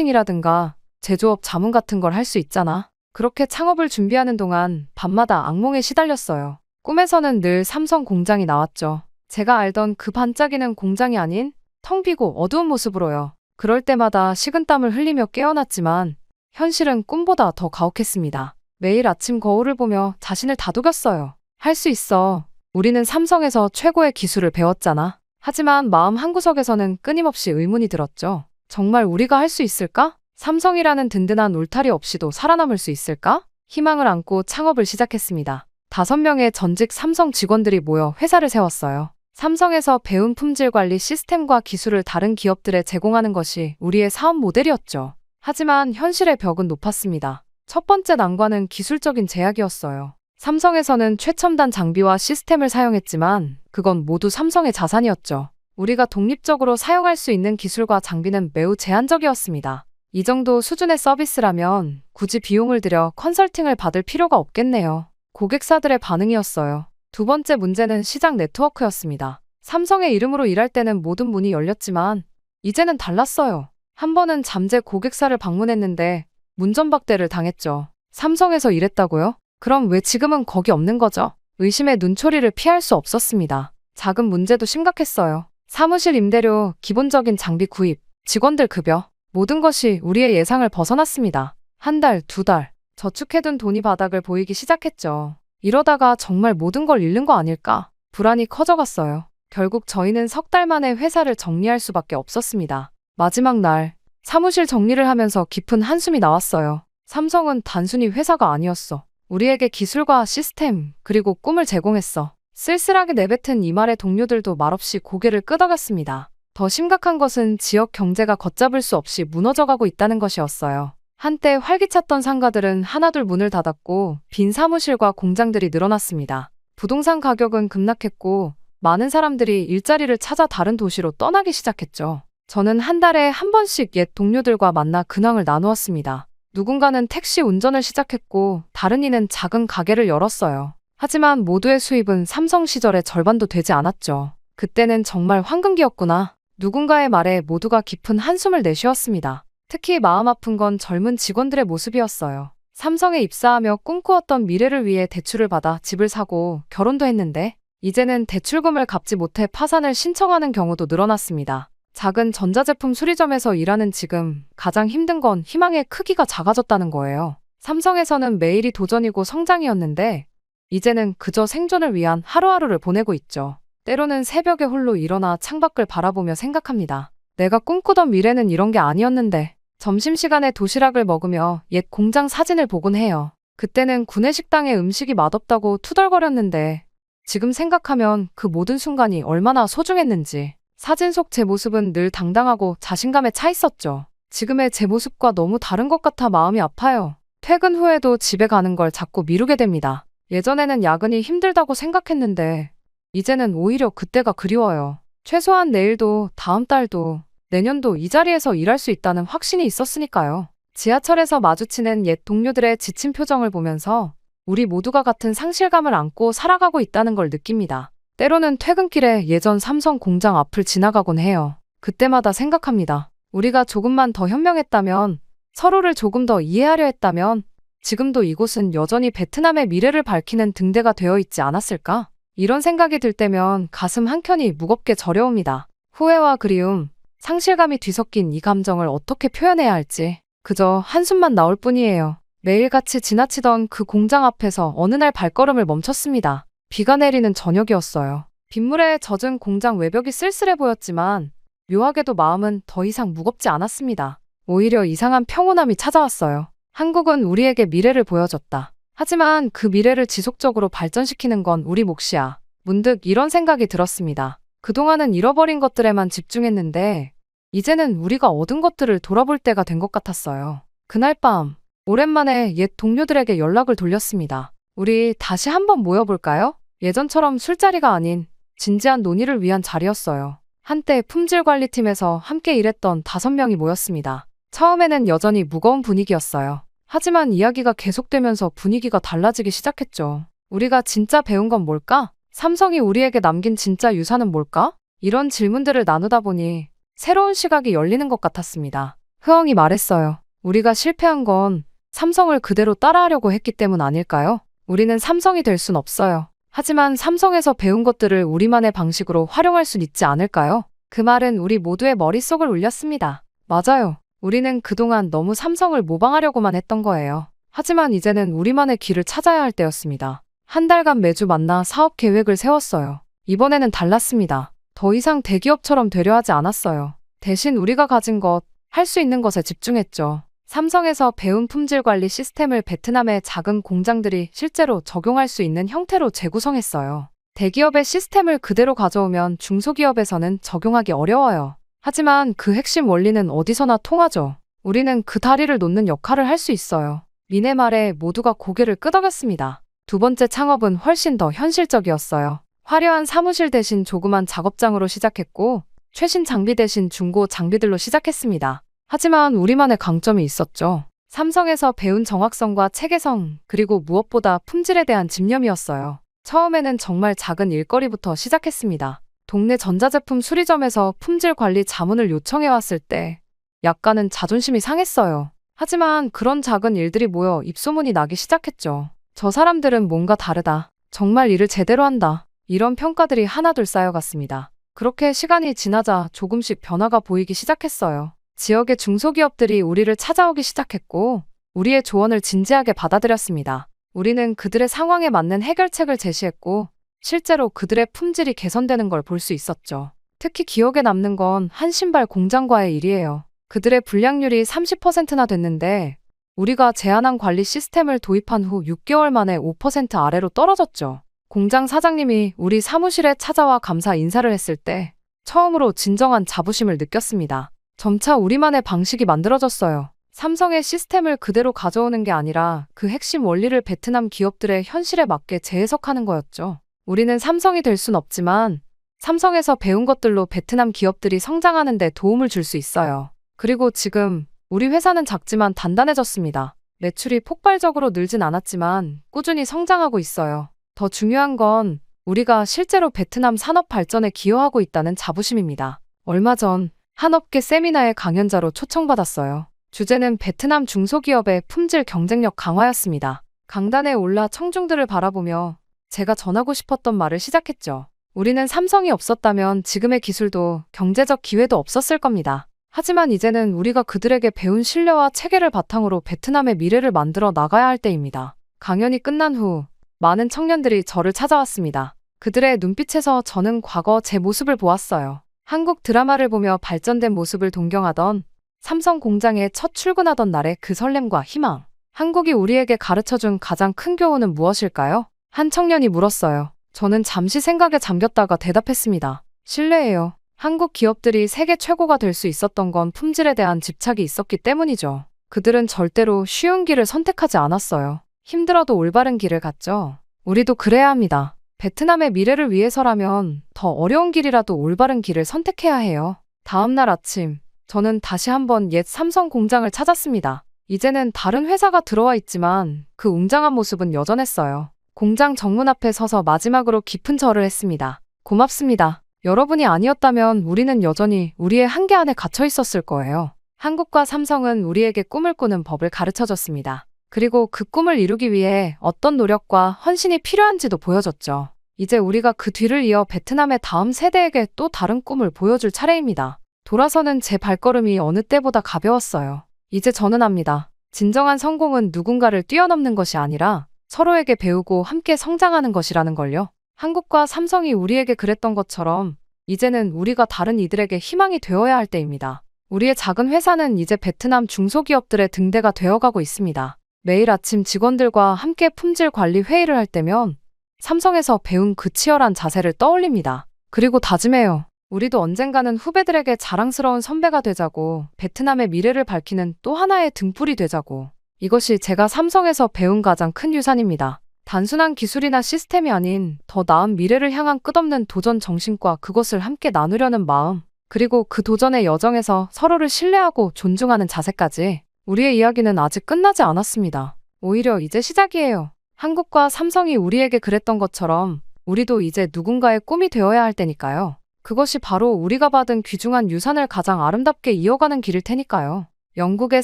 컨설팅이라든가 제조업 자문 같은 걸 할 수 있잖아. 그렇게 창업을 준비하는 동안 밤마다 악몽에 시달렸어요. 꿈에서는 늘 삼성 공장이 나왔죠. 제가 알던 그 반짝이는 공장이 아닌 텅 비고 어두운 모습으로요. 그럴 때마다 식은땀을 흘리며 깨어났지만 현실은 꿈보다 더 가혹했습니다. 매일 아침 거울을 보며 자신을 다독였어요. 할 수 있어. 우리는 삼성에서 최고의 기술을 배웠잖아. 하지만 마음 한구석에서는 끊임없이 의문이 들었죠. 정말 우리가 할 수 있을까? 삼성이라는 든든한 울타리 없이도 살아남을 수 있을까? 희망을 안고 창업을 시작했습니다. 5명의 전직 삼성 직원들이 모여 회사를 세웠어요. 삼성에서 배운 품질 관리 시스템과 기술을 다른 기업들에 제공하는 것이 우리의 사업 모델이었죠. 하지만 현실의 벽은 높았습니다. 첫 번째 난관은 기술적인 제약이었어요. 삼성에서는 최첨단 장비와 시스템을 사용했지만 그건 모두 삼성의 자산이었죠. 우리가 독립적으로 사용할 수 있는 기술과 장비는 매우 제한적이었습니다. 이 정도 수준의 서비스라면 굳이 비용을 들여 컨설팅을 받을 필요가 없겠네요. 고객사들의 반응이었어요. 두 번째 문제는 시장 네트워크였습니다. 삼성의 이름으로 일할 때는 모든 문이 열렸지만 이제는 달랐어요. 한 번은 잠재 고객사를 방문했는데 문전박대를 당했죠. 삼성에서 일했다고요? 그럼 왜 지금은 거기 없는 거죠? 의심의 눈초리를 피할 수 없었습니다. 작은 문제도 심각했어요. 사무실 임대료, 기본적인 장비 구입, 직원들 급여, 모든 것이 우리의 예상을 벗어났습니다. 한 달, 2달, 저축해둔 돈이 바닥을 보이기 시작했죠. 이러다가 정말 모든 걸 잃는 거 아닐까? 불안이 커져갔어요. 결국 저희는 3달 만에 회사를 정리할 수밖에 없었습니다. 마지막 날, 사무실 정리를 하면서 깊은 한숨이 나왔어요. 삼성은 단순히 회사가 아니었어. 우리에게 기술과 시스템, 그리고 꿈을 제공했어. 쓸쓸하게 내뱉은 이 말에 동료들도 말없이 고개를 끄덕였습니다. 더 심각한 것은 지역 경제가 걷잡을 수 없이 무너져가고 있다는 것이었어요. 한때 활기찼던 상가들은 하나둘 문을 닫았고 빈 사무실과 공장들이 늘어났습니다. 부동산 가격은 급락했고 많은 사람들이 일자리를 찾아 다른 도시로 떠나기 시작했죠. 저는 한 달에 한 번씩 옛 동료들과 만나 근황을 나누었습니다. 누군가는 택시 운전을 시작했고 다른 이는 작은 가게를 열었어요. 하지만 모두의 수입은 삼성 시절의 절반도 되지 않았죠. 그때는 정말 황금기였구나. 누군가의 말에 모두가 깊은 한숨을 내쉬었습니다. 특히 마음 아픈 건 젊은 직원들의 모습이었어요. 삼성에 입사하며 꿈꾸었던 미래를 위해 대출을 받아 집을 사고 결혼도 했는데 이제는 대출금을 갚지 못해 파산을 신청하는 경우도 늘어났습니다. 작은 전자제품 수리점에서 일하는 지금 가장 힘든 건 희망의 크기가 작아졌다는 거예요. 삼성에서는 매일이 도전이고 성장이었는데 이제는 그저 생존을 위한 하루하루를 보내고 있죠. 때로는 새벽에 홀로 일어나 창밖을 바라보며 생각합니다. 내가 꿈꾸던 미래는 이런 게 아니었는데. 점심시간에 도시락을 먹으며 옛 공장 사진을 보곤 해요. 그때는 구내식당의 음식이 맛없다고 투덜거렸는데 지금 생각하면 그 모든 순간이 얼마나 소중했는지. 사진 속 제 모습은 늘 당당하고 자신감에 차 있었죠. 지금의 제 모습과 너무 다른 것 같아 마음이 아파요. 퇴근 후에도 집에 가는 걸 자꾸 미루게 됩니다. 예전에는 야근이 힘들다고 생각했는데 이제는 오히려 그때가 그리워요. 최소한 내일도 다음 달도 내년도 이 자리에서 일할 수 있다는 확신이 있었으니까요. 지하철에서 마주치는 옛 동료들의 지친 표정을 보면서 우리 모두가 같은 상실감을 안고 살아가고 있다는 걸 느낍니다. 때로는 퇴근길에 예전 삼성 공장 앞을 지나가곤 해요. 그때마다 생각합니다. 우리가 조금만 더 현명했다면, 서로를 조금 더 이해하려 했다면 지금도 이곳은 여전히 베트남의 미래를 밝히는 등대가 되어 있지 않았을까? 이런 생각이 들 때면 가슴 한켠이 무겁게 저려옵니다. 후회와 그리움, 상실감이 뒤섞인 이 감정을 어떻게 표현해야 할지 그저 한숨만 나올 뿐이에요. 매일같이 지나치던 그 공장 앞에서 어느 날 발걸음을 멈췄습니다. 비가 내리는 저녁이었어요. 빗물에 젖은 공장 외벽이 쓸쓸해 보였지만 묘하게도 마음은 더 이상 무겁지 않았습니다. 오히려 이상한 평온함이 찾아왔어요. 한국은 우리에게 미래를 보여줬다. 하지만 그 미래를 지속적으로 발전시키는 건 우리 몫이야. 문득 이런 생각이 들었습니다. 그동안은 잃어버린 것들에만 집중했는데 이제는 우리가 얻은 것들을 돌아볼 때가 된 것 같았어요. 그날 밤 오랜만에 옛 동료들에게 연락을 돌렸습니다. 우리 다시 한번 모여볼까요? 예전처럼 술자리가 아닌 진지한 논의를 위한 자리였어요. 한때 품질관리팀에서 함께 일했던 5명이 모였습니다. 처음에는 여전히 무거운 분위기였어요. 하지만 이야기가 계속되면서 분위기가 달라지기 시작했죠. 우리가 진짜 배운 건 뭘까? 삼성이 우리에게 남긴 진짜 유산은 뭘까? 이런 질문들을 나누다 보니 새로운 시각이 열리는 것 같았습니다. 흐엉이 말했어요. 우리가 실패한 건 삼성을 그대로 따라하려고 했기 때문 아닐까요? 우리는 삼성이 될 순 없어요. 하지만 삼성에서 배운 것들을 우리만의 방식으로 활용할 순 있지 않을까요? 그 말은 우리 모두의 머릿속을 울렸습니다. 맞아요. 우리는 그동안 너무 삼성을 모방하려고만 했던 거예요. 하지만 이제는 우리만의 길을 찾아야 할 때였습니다. 한 달간 매주 만나 사업 계획을 세웠어요. 이번에는 달랐습니다. 더 이상 대기업처럼 되려 하지 않았어요. 대신 우리가 가진 것, 할 수 있는 것에 집중했죠. 삼성에서 배운 품질 관리 시스템을 베트남의 작은 공장들이 실제로 적용할 수 있는 형태로 재구성했어요. 대기업의 시스템을 그대로 가져오면 중소기업에서는 적용하기 어려워요. 하지만 그 핵심 원리는 어디서나 통하죠. 우리는 그 다리를 놓는 역할을 할 수 있어요. 미네 말에 모두가 고개를 끄덕였습니다. 두 번째 창업은 훨씬 더 현실적이었어요. 화려한 사무실 대신 조그만 작업장으로 시작했고 최신 장비 대신 중고 장비들로 시작했습니다. 하지만 우리만의 강점이 있었죠. 삼성에서 배운 정확성과 체계성, 그리고 무엇보다 품질에 대한 집념이었어요. 처음에는 정말 작은 일거리부터 시작했습니다. 동네 전자제품 수리점에서 품질 관리 자문을 요청해왔을 때 약간은 자존심이 상했어요. 하지만 그런 작은 일들이 모여 입소문이 나기 시작했죠. 저 사람들은 뭔가 다르다. 정말 일을 제대로 한다. 이런 평가들이 하나둘 쌓여갔습니다. 그렇게 시간이 지나자 조금씩 변화가 보이기 시작했어요. 지역의 중소기업들이 우리를 찾아오기 시작했고 우리의 조언을 진지하게 받아들였습니다. 우리는 그들의 상황에 맞는 해결책을 제시했고 실제로 그들의 품질이 개선되는 걸 볼 수 있었죠. 특히 기억에 남는 건 한 신발 공장과의 일이에요. 그들의 불량률이 30%나 됐는데 우리가 제안한 관리 시스템을 도입한 후 6개월 만에 5% 아래로 떨어졌죠. 공장 사장님이 우리 사무실에 찾아와 감사 인사를 했을 때 처음으로 진정한 자부심을 느꼈습니다. 점차 우리만의 방식이 만들어졌어요. 삼성의 시스템을 그대로 가져오는 게 아니라 그 핵심 원리를 베트남 기업들의 현실에 맞게 재해석하는 거였죠. 우리는 삼성이 될 순 없지만 삼성에서 배운 것들로 베트남 기업들이 성장하는 데 도움을 줄 수 있어요. 그리고 지금 우리 회사는 작지만 단단해졌습니다. 매출이 폭발적으로 늘진 않았지만 꾸준히 성장하고 있어요. 더 중요한 건 우리가 실제로 베트남 산업 발전에 기여하고 있다는 자부심입니다. 얼마 전 한 업계 세미나에 강연자로 초청받았어요. 주제는 베트남 중소기업의 품질 경쟁력 강화였습니다. 강단에 올라 청중들을 바라보며 제가 전하고 싶었던 말을 시작했죠. 우리는 삼성이 없었다면 지금의 기술도 경제적 기회도 없었을 겁니다. 하지만 이제는 우리가 그들에게 배운 신뢰와 체계를 바탕으로 베트남의 미래를 만들어 나가야 할 때입니다. 강연이 끝난 후 많은 청년들이 저를 찾아왔습니다. 그들의 눈빛에서 저는 과거 제 모습을 보았어요. 한국 드라마를 보며 발전된 모습을 동경하던 삼성 공장에 첫 출근하던 날의 그 설렘과 희망. 한국이 우리에게 가르쳐준 가장 큰 교훈은 무엇일까요? 한 청년이 물었어요. 저는 잠시 생각에 잠겼다가 대답했습니다. 신뢰예요. 한국 기업들이 세계 최고가 될 수 있었던 건 품질에 대한 집착이 있었기 때문이죠. 그들은 절대로 쉬운 길을 선택하지 않았어요. 힘들어도 올바른 길을 갔죠. 우리도 그래야 합니다. 베트남의 미래를 위해서라면 더 어려운 길이라도 올바른 길을 선택해야 해요. 다음 날 아침, 저는 다시 한번 옛 삼성 공장을 찾았습니다. 이제는 다른 회사가 들어와 있지만 그 웅장한 모습은 여전했어요. 공장 정문 앞에 서서 마지막으로 깊은 절을 했습니다. 고맙습니다. 여러분이 아니었다면 우리는 여전히 우리의 한계 안에 갇혀 있었을 거예요. 한국과 삼성은 우리에게 꿈을 꾸는 법을 가르쳐줬습니다. 그리고 그 꿈을 이루기 위해 어떤 노력과 헌신이 필요한지도 보여줬죠. 이제 우리가 그 뒤를 이어 베트남의 다음 세대에게 또 다른 꿈을 보여줄 차례입니다. 돌아서는 제 발걸음이 어느 때보다 가벼웠어요. 이제 저는 압니다. 진정한 성공은 누군가를 뛰어넘는 것이 아니라 서로에게 배우고 함께 성장하는 것이라는 걸요. 한국과 삼성이 우리에게 그랬던 것처럼 이제는 우리가 다른 이들에게 희망이 되어야 할 때입니다. 우리의 작은 회사는 이제 베트남 중소기업들의 등대가 되어가고 있습니다. 매일 아침 직원들과 함께 품질 관리 회의를 할 때면 삼성에서 배운 그 치열한 자세를 떠올립니다. 그리고 다짐해요. 우리도 언젠가는 후배들에게 자랑스러운 선배가 되자고, 베트남의 미래를 밝히는 또 하나의 등불이 되자고. 이것이 제가 삼성에서 배운 가장 큰 유산입니다. 단순한 기술이나 시스템이 아닌 더 나은 미래를 향한 끝없는 도전 정신과 그것을 함께 나누려는 마음, 그리고 그 도전의 여정에서 서로를 신뢰하고 존중하는 자세까지. 우리의 이야기는 아직 끝나지 않았습니다. 오히려 이제 시작이에요. 한국과 삼성이 우리에게 그랬던 것처럼 우리도 이제 누군가의 꿈이 되어야 할 때니까요. 그것이 바로 우리가 받은 귀중한 유산을 가장 아름답게 이어가는 길일 테니까요. 영국의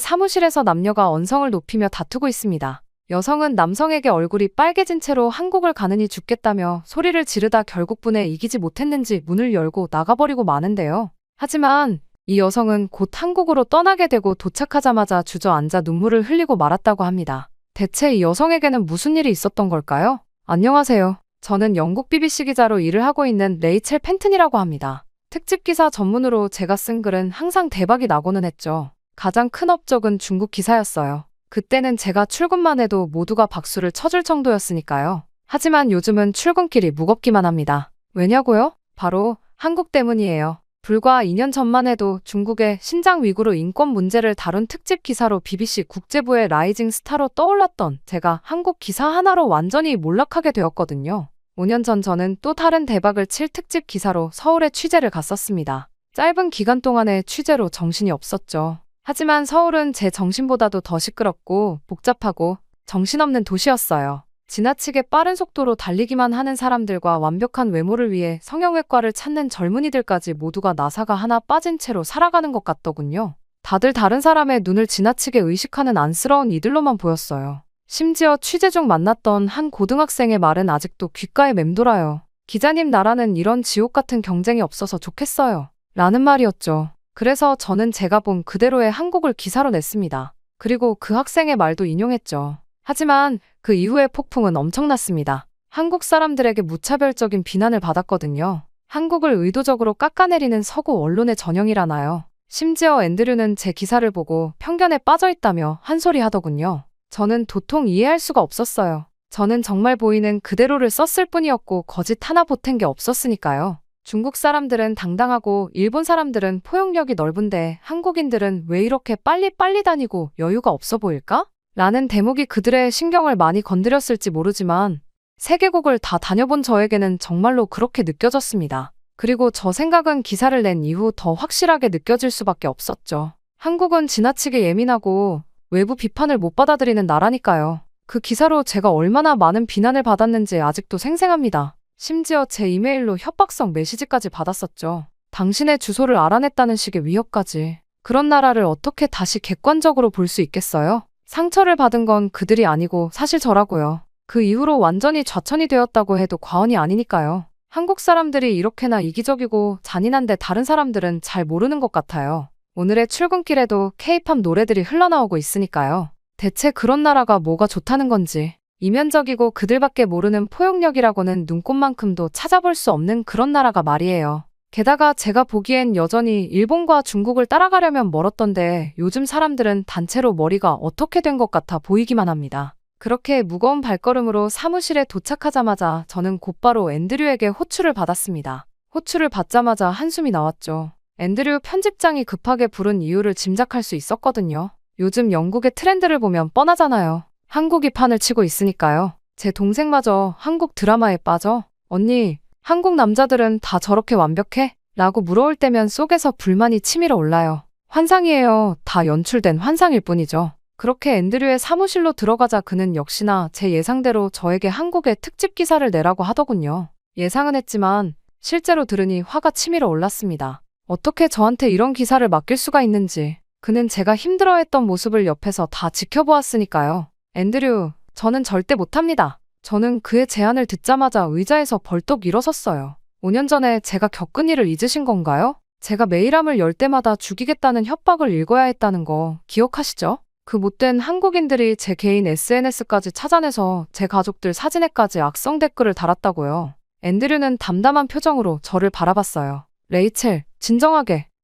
사무실에서 남녀가 언성을 높이며 다투고 있습니다. 여성은 남성에게 얼굴이 빨개진 채로 한국을 가느니 죽겠다며 소리를 지르다 결국 분에 이기지 못했는지 문을 열고 나가버리고 마는데요. 하지만 이 여성은 곧 한국으로 떠나게 되고 도착하자마자 주저앉아 눈물을 흘리고 말았다고 합니다. 대체 이 여성에게는 무슨 일이 있었던 걸까요? 안녕하세요. 저는 영국 BBC 기자로 일을 하고 있는 레이첼 펜튼이라고 합니다. 특집 기사 전문으로 제가 쓴 글은 항상 대박이 나고는 했죠. 가장 큰 업적은 중국 기사였어요. 그때는 제가 출근만 해도 모두가 박수를 쳐줄 정도였으니까요. 하지만 요즘은 출근길이 무겁기만 합니다. 왜냐고요? 바로 한국 때문이에요. 불과 2년 전만 해도 중국의 신장 위구르 인권 문제를 다룬 특집 기사로 BBC 국제부의 라이징 스타로 떠올랐던 제가 한국 기사 하나로 완전히 몰락하게 되었거든요. 5년 전 저는 또 다른 대박을 칠 특집 기사로 서울에 취재를 갔었습니다. 짧은 기간 동안의 취재로 정신이 없었죠. 하지만 서울은 제 정신보다도 더 시끄럽고 복잡하고 정신없는 도시였어요. 지나치게 빠른 속도로 달리기만 하는 사람들과 완벽한 외모를 위해 성형외과를 찾는 젊은이들까지 모두가 나사가 하나 빠진 채로 살아가는 것 같더군요. 다들 다른 사람의 눈을 지나치게 의식하는 안쓰러운 이들로만 보였어요. 심지어 취재 중 만났던 한 고등학생의 말은 아직도 귓가에 맴돌아요. 기자님, 나라는 이런 지옥 같은 경쟁이 없어서 좋겠어요. 라는 말이었죠. 그래서 저는 제가 본 그대로의 한국을 기사로 냈습니다. 그리고 그 학생의 말도 인용했죠. 하지만 그 이후의 폭풍은 엄청났습니다. 한국 사람들에게 무차별적인 비난을 받았거든요. 한국을 의도적으로 깎아내리는 서구 언론의 전형이라나요. 심지어 앤드류는 제 기사를 보고 편견에 빠져있다며 한 소리 하더군요. 저는 도통 이해할 수가 없었어요. 저는 정말 보이는 그대로를 썼을 뿐이었고 거짓 하나 보탠 게 없었으니까요. 중국 사람들은 당당하고 일본 사람들은 포용력이 넓은데 한국인들은 왜 이렇게 빨리빨리 다니고 여유가 없어 보일까? 라는 대목이 그들의 신경을 많이 건드렸을지 모르지만 세계국을 다 다녀본 저에게는 정말로 그렇게 느껴졌습니다. 그리고 저 생각은 기사를 낸 이후 더 확실하게 느껴질 수밖에 없었죠. 한국은 지나치게 예민하고 외부 비판을 못 받아들이는 나라니까요. 그 기사로 제가 얼마나 많은 비난을 받았는지 아직도 생생합니다. 심지어 제 이메일로 협박성 메시지까지 받았었죠. 당신의 주소를 알아냈다는 식의 위협까지. 그런 나라를 어떻게 다시 객관적으로 볼 수 있겠어요? 상처를 받은 건 그들이 아니고 사실 저라고요. 그 이후로 완전히 좌천이 되었다고 해도 과언이 아니니까요. 한국 사람들이 이렇게나 이기적이고 잔인한데 다른 사람들은 잘 모르는 것 같아요. 오늘의 출근길에도 K-팝 노래들이 흘러나오고 있으니까요. 대체 그런 나라가 뭐가 좋다는 건지. 이면적이고 그들밖에 모르는 포용력이라고는 눈꼽만큼도 찾아볼 수 없는 그런 나라가 말이에요. 게다가 제가 보기엔 여전히 일본과 중국을 따라가려면 멀었던데 요즘 사람들은 단체로 머리가 어떻게 된 것 같아 보이기만 합니다. 그렇게 무거운 발걸음으로 사무실에 도착하자마자 저는 곧바로 앤드류에게 호출을 받았습니다. 호출을 받자마자 한숨이 나왔죠. 앤드류 편집장이 급하게 부른 이유를 짐작할 수 있었거든요. 요즘 영국의 트렌드를 보면 뻔하잖아요. 한국이 판을 치고 있으니까요. 제 동생마저 한국 드라마에 빠져. 언니, 한국 남자들은 다 저렇게 완벽해? 라고 물어올 때면 속에서 불만이 치밀어 올라요. 환상이에요. 다 연출된 환상일 뿐이죠. 그렇게 앤드류의 사무실로 들어가자 그는 역시나 제 예상대로 저에게 한국의 특집 기사를 내라고 하더군요. 예상은 했지만 실제로 들으니 화가 치밀어 올랐습니다. 어떻게 저한테 이런 기사를 맡길 수가 있는지. 그는 제가 힘들어했던 모습을 옆에서 다 지켜보았으니까요. 앤드류, 저는 절대 못합니다. 저는 그의 제안을 듣자마자 의자에서 벌떡 일어섰어요. 5년 전에 제가 겪은 일을 잊으신 건가요? 제가 메일함을 열 때마다 죽이겠다는 협박을 읽어야 했다는 거 기억하시죠? 그 못된 한국인들이 제 개인 SNS까지 찾아내서 제 가족들 사진에까지 악성 댓글을 달았다고요. 앤드류는 담담한 표정으로 저를 바라봤어요. 레이첼,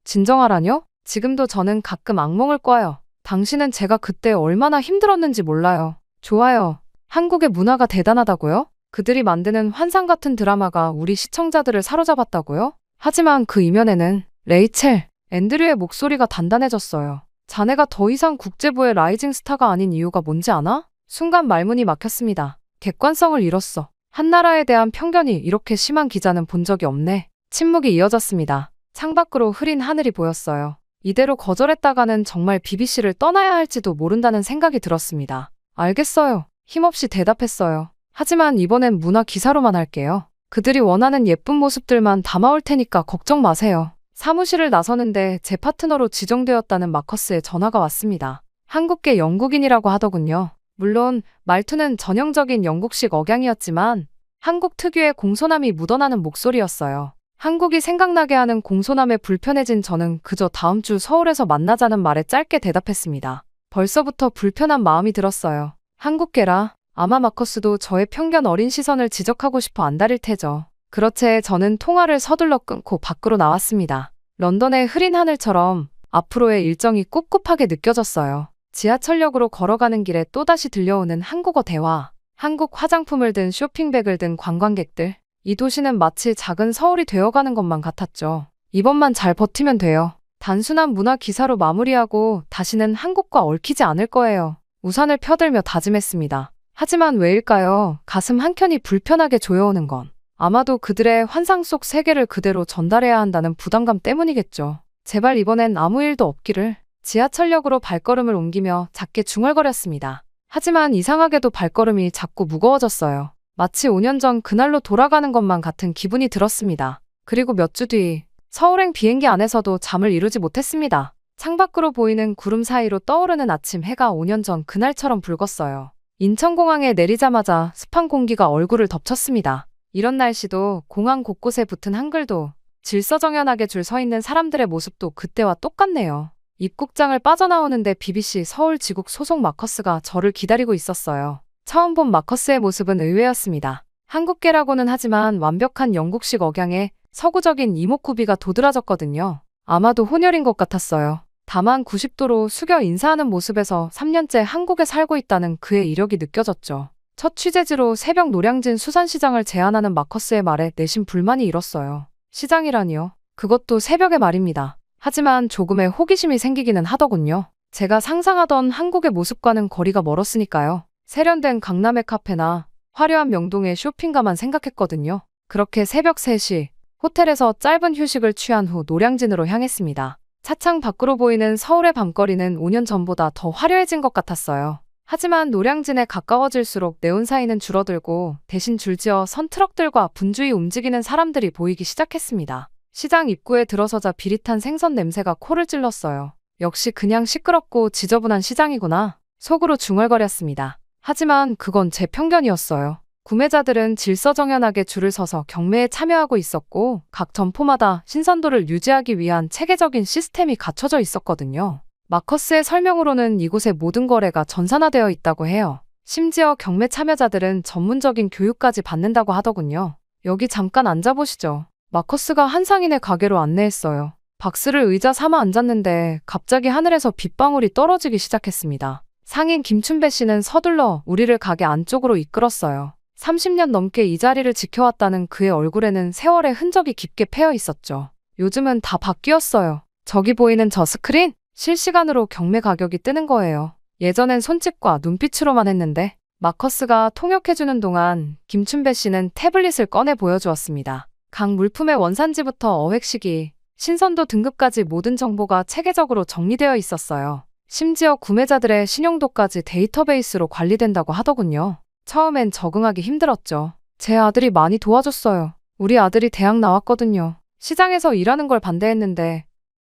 진정하라뇨? 지금도 저는 가끔 악몽을 꿔요. 당신은 제가 그때 얼마나 힘들었는지 몰라요. 좋아요. 한국의 문화가 대단하다고요? 그들이 만드는 환상 같은 드라마가 우리 시청자들을 사로잡았다고요? 하지만 그 이면에는 레이첼, 앤드류의 목소리가 단단해졌어요. 자네가 더 이상 국제부의 라이징 스타가 아닌 이유가 뭔지 아나? 순간 말문이 막혔습니다. 객관성을 잃었어. 한 나라에 대한 편견이 이렇게 심한 기자는 본 적이 없네. 침묵이 이어졌습니다. 창밖으로 흐린 하늘이 보였어요. 이대로 거절했다가는 정말 BBC를 떠나야 할지도 모른다는 생각이 들었습니다. 알겠어요. 힘없이 대답했어요. 하지만 이번엔 문화 기사로만 할게요. 그들이 원하는 예쁜 모습들만 담아올 테니까 걱정 마세요. 사무실을 나서는데 제 파트너로 지정되었다는 마커스의 전화가 왔습니다. 한국계 영국인이라고 하더군요. 물론 말투는 전형적인 영국식 억양이었지만 한국 특유의 공손함이 묻어나는 목소리였어요. 한국이 생각나게 하는 공손함에 불편해진 저는 그저 다음 주 서울에서 만나자는 말에 짧게 대답했습니다. 벌써부터 불편한 마음이 들었어요. 한국계라 아마 마커스도 저의 편견 어린 시선을 지적하고 싶어 안달일 테죠. 그렇채 저는 통화를 서둘러 끊고 밖으로 나왔습니다. 런던의 흐린 하늘처럼 앞으로의 일정이 꿉꿉하게 느껴졌어요. 지하철역으로 걸어가는 길에 또다시 들려오는 한국어 대화. 한국 화장품을 든 쇼핑백을 든 관광객들. 이 도시는 마치 작은 서울이 되어가는 것만 같았죠. 이번만 잘 버티면 돼요. 단순한 문화 기사로 마무리하고 다시는 한국과 얽히지 않을 거예요. 우산을 펴들며 다짐했습니다. 하지만 왜일까요? 가슴 한켠이 불편하게 조여오는 건. 아마도 그들의 환상 속 세계를 그대로 전달해야 한다는 부담감 때문이겠죠. 제발 이번엔 아무 일도 없기를. 지하철역으로 발걸음을 옮기며 작게 중얼거렸습니다. 하지만 이상하게도 발걸음이 자꾸 무거워졌어요. 마치 5년 전 그날로 돌아가는 것만 같은 기분이 들었습니다. 그리고 몇 주 뒤 서울행 비행기 안에서도 잠을 이루지 못했습니다. 창밖으로 보이는 구름 사이로 떠오르는 아침 해가 5년 전 그날처럼 붉었어요. 인천공항에 내리자마자 습한 공기가 얼굴을 덮쳤습니다. 이런 날씨도 공항 곳곳에 붙은 한글도 질서정연하게 줄 서 있는 사람들의 모습도 그때와 똑같네요. 입국장을 빠져나오는데 BBC 서울 지국 소속 마커스가 저를 기다리고 있었어요. 처음 본 마커스의 모습은 의외였습니다. 한국계라고는 하지만 완벽한 영국식 억양에 서구적인 이목구비가 도드라졌거든요. 아마도 혼혈인 것 같았어요. 다만 90도로 숙여 인사하는 모습에서 3년째 한국에 살고 있다는 그의 이력이 느껴졌죠. 첫 취재지로 새벽 노량진 수산시장을 제안하는 마커스의 말에 내심 불만이 일었어요. 시장이라니요? 그것도 새벽에 말입니다. 하지만 조금의 호기심이 생기기는 하더군요. 제가 상상하던 한국의 모습과는 거리가 멀었으니까요. 세련된 강남의 카페나 화려한 명동의 쇼핑가만 생각했거든요. 그렇게 새벽 3시 호텔에서 짧은 휴식을 취한 후 노량진으로 향했습니다. 차창 밖으로 보이는 서울의 밤거리는 5년 전보다 더 화려해진 것 같았어요. 하지만 노량진에 가까워질수록 네온 사이는 줄어들고 대신 줄지어 선 트럭들과 분주히 움직이는 사람들이 보이기 시작했습니다. 시장 입구에 들어서자 비릿한 생선 냄새가 코를 찔렀어요. 역시 그냥 시끄럽고 지저분한 시장이구나. 속으로 중얼거렸습니다. 하지만 그건 제 편견이었어요. 구매자들은 질서정연하게 줄을 서서 경매에 참여하고 있었고 각 점포마다 신선도를 유지하기 위한 체계적인 시스템이 갖춰져 있었거든요. 마커스의 설명으로는 이곳의 모든 거래가 전산화되어 있다고 해요. 심지어 경매 참여자들은 전문적인 교육까지 받는다고 하더군요. 여기 잠깐 앉아보시죠. 마커스가 한 상인의 가게로 안내했어요. 박스를 의자 삼아 앉았는데 갑자기 하늘에서 빗방울이 떨어지기 시작했습니다. 상인 김춘배 씨는 서둘러 우리를 가게 안쪽으로 이끌었어요. 30년 넘게 이 자리를 지켜왔다는 그의 얼굴에는 세월의 흔적이 깊게 패여 있었죠. 요즘은 다 바뀌었어요. 저기 보이는 저 스크린? 실시간으로 경매 가격이 뜨는 거예요. 예전엔 손짓과 눈빛으로만 했는데 마커스가 통역해주는 동안 김춘배 씨는 태블릿을 꺼내 보여주었습니다. 각 물품의 원산지부터 어획 시기, 신선도 등급까지 모든 정보가 체계적으로 정리되어 있었어요. 심지어 구매자들의 신용도까지 데이터베이스로 관리된다고 하더군요. 처음엔 적응하기 힘들었죠. 제 아들이 많이 도와줬어요. 우리 아들이 대학 나왔거든요. 시장에서 일하는 걸 반대했는데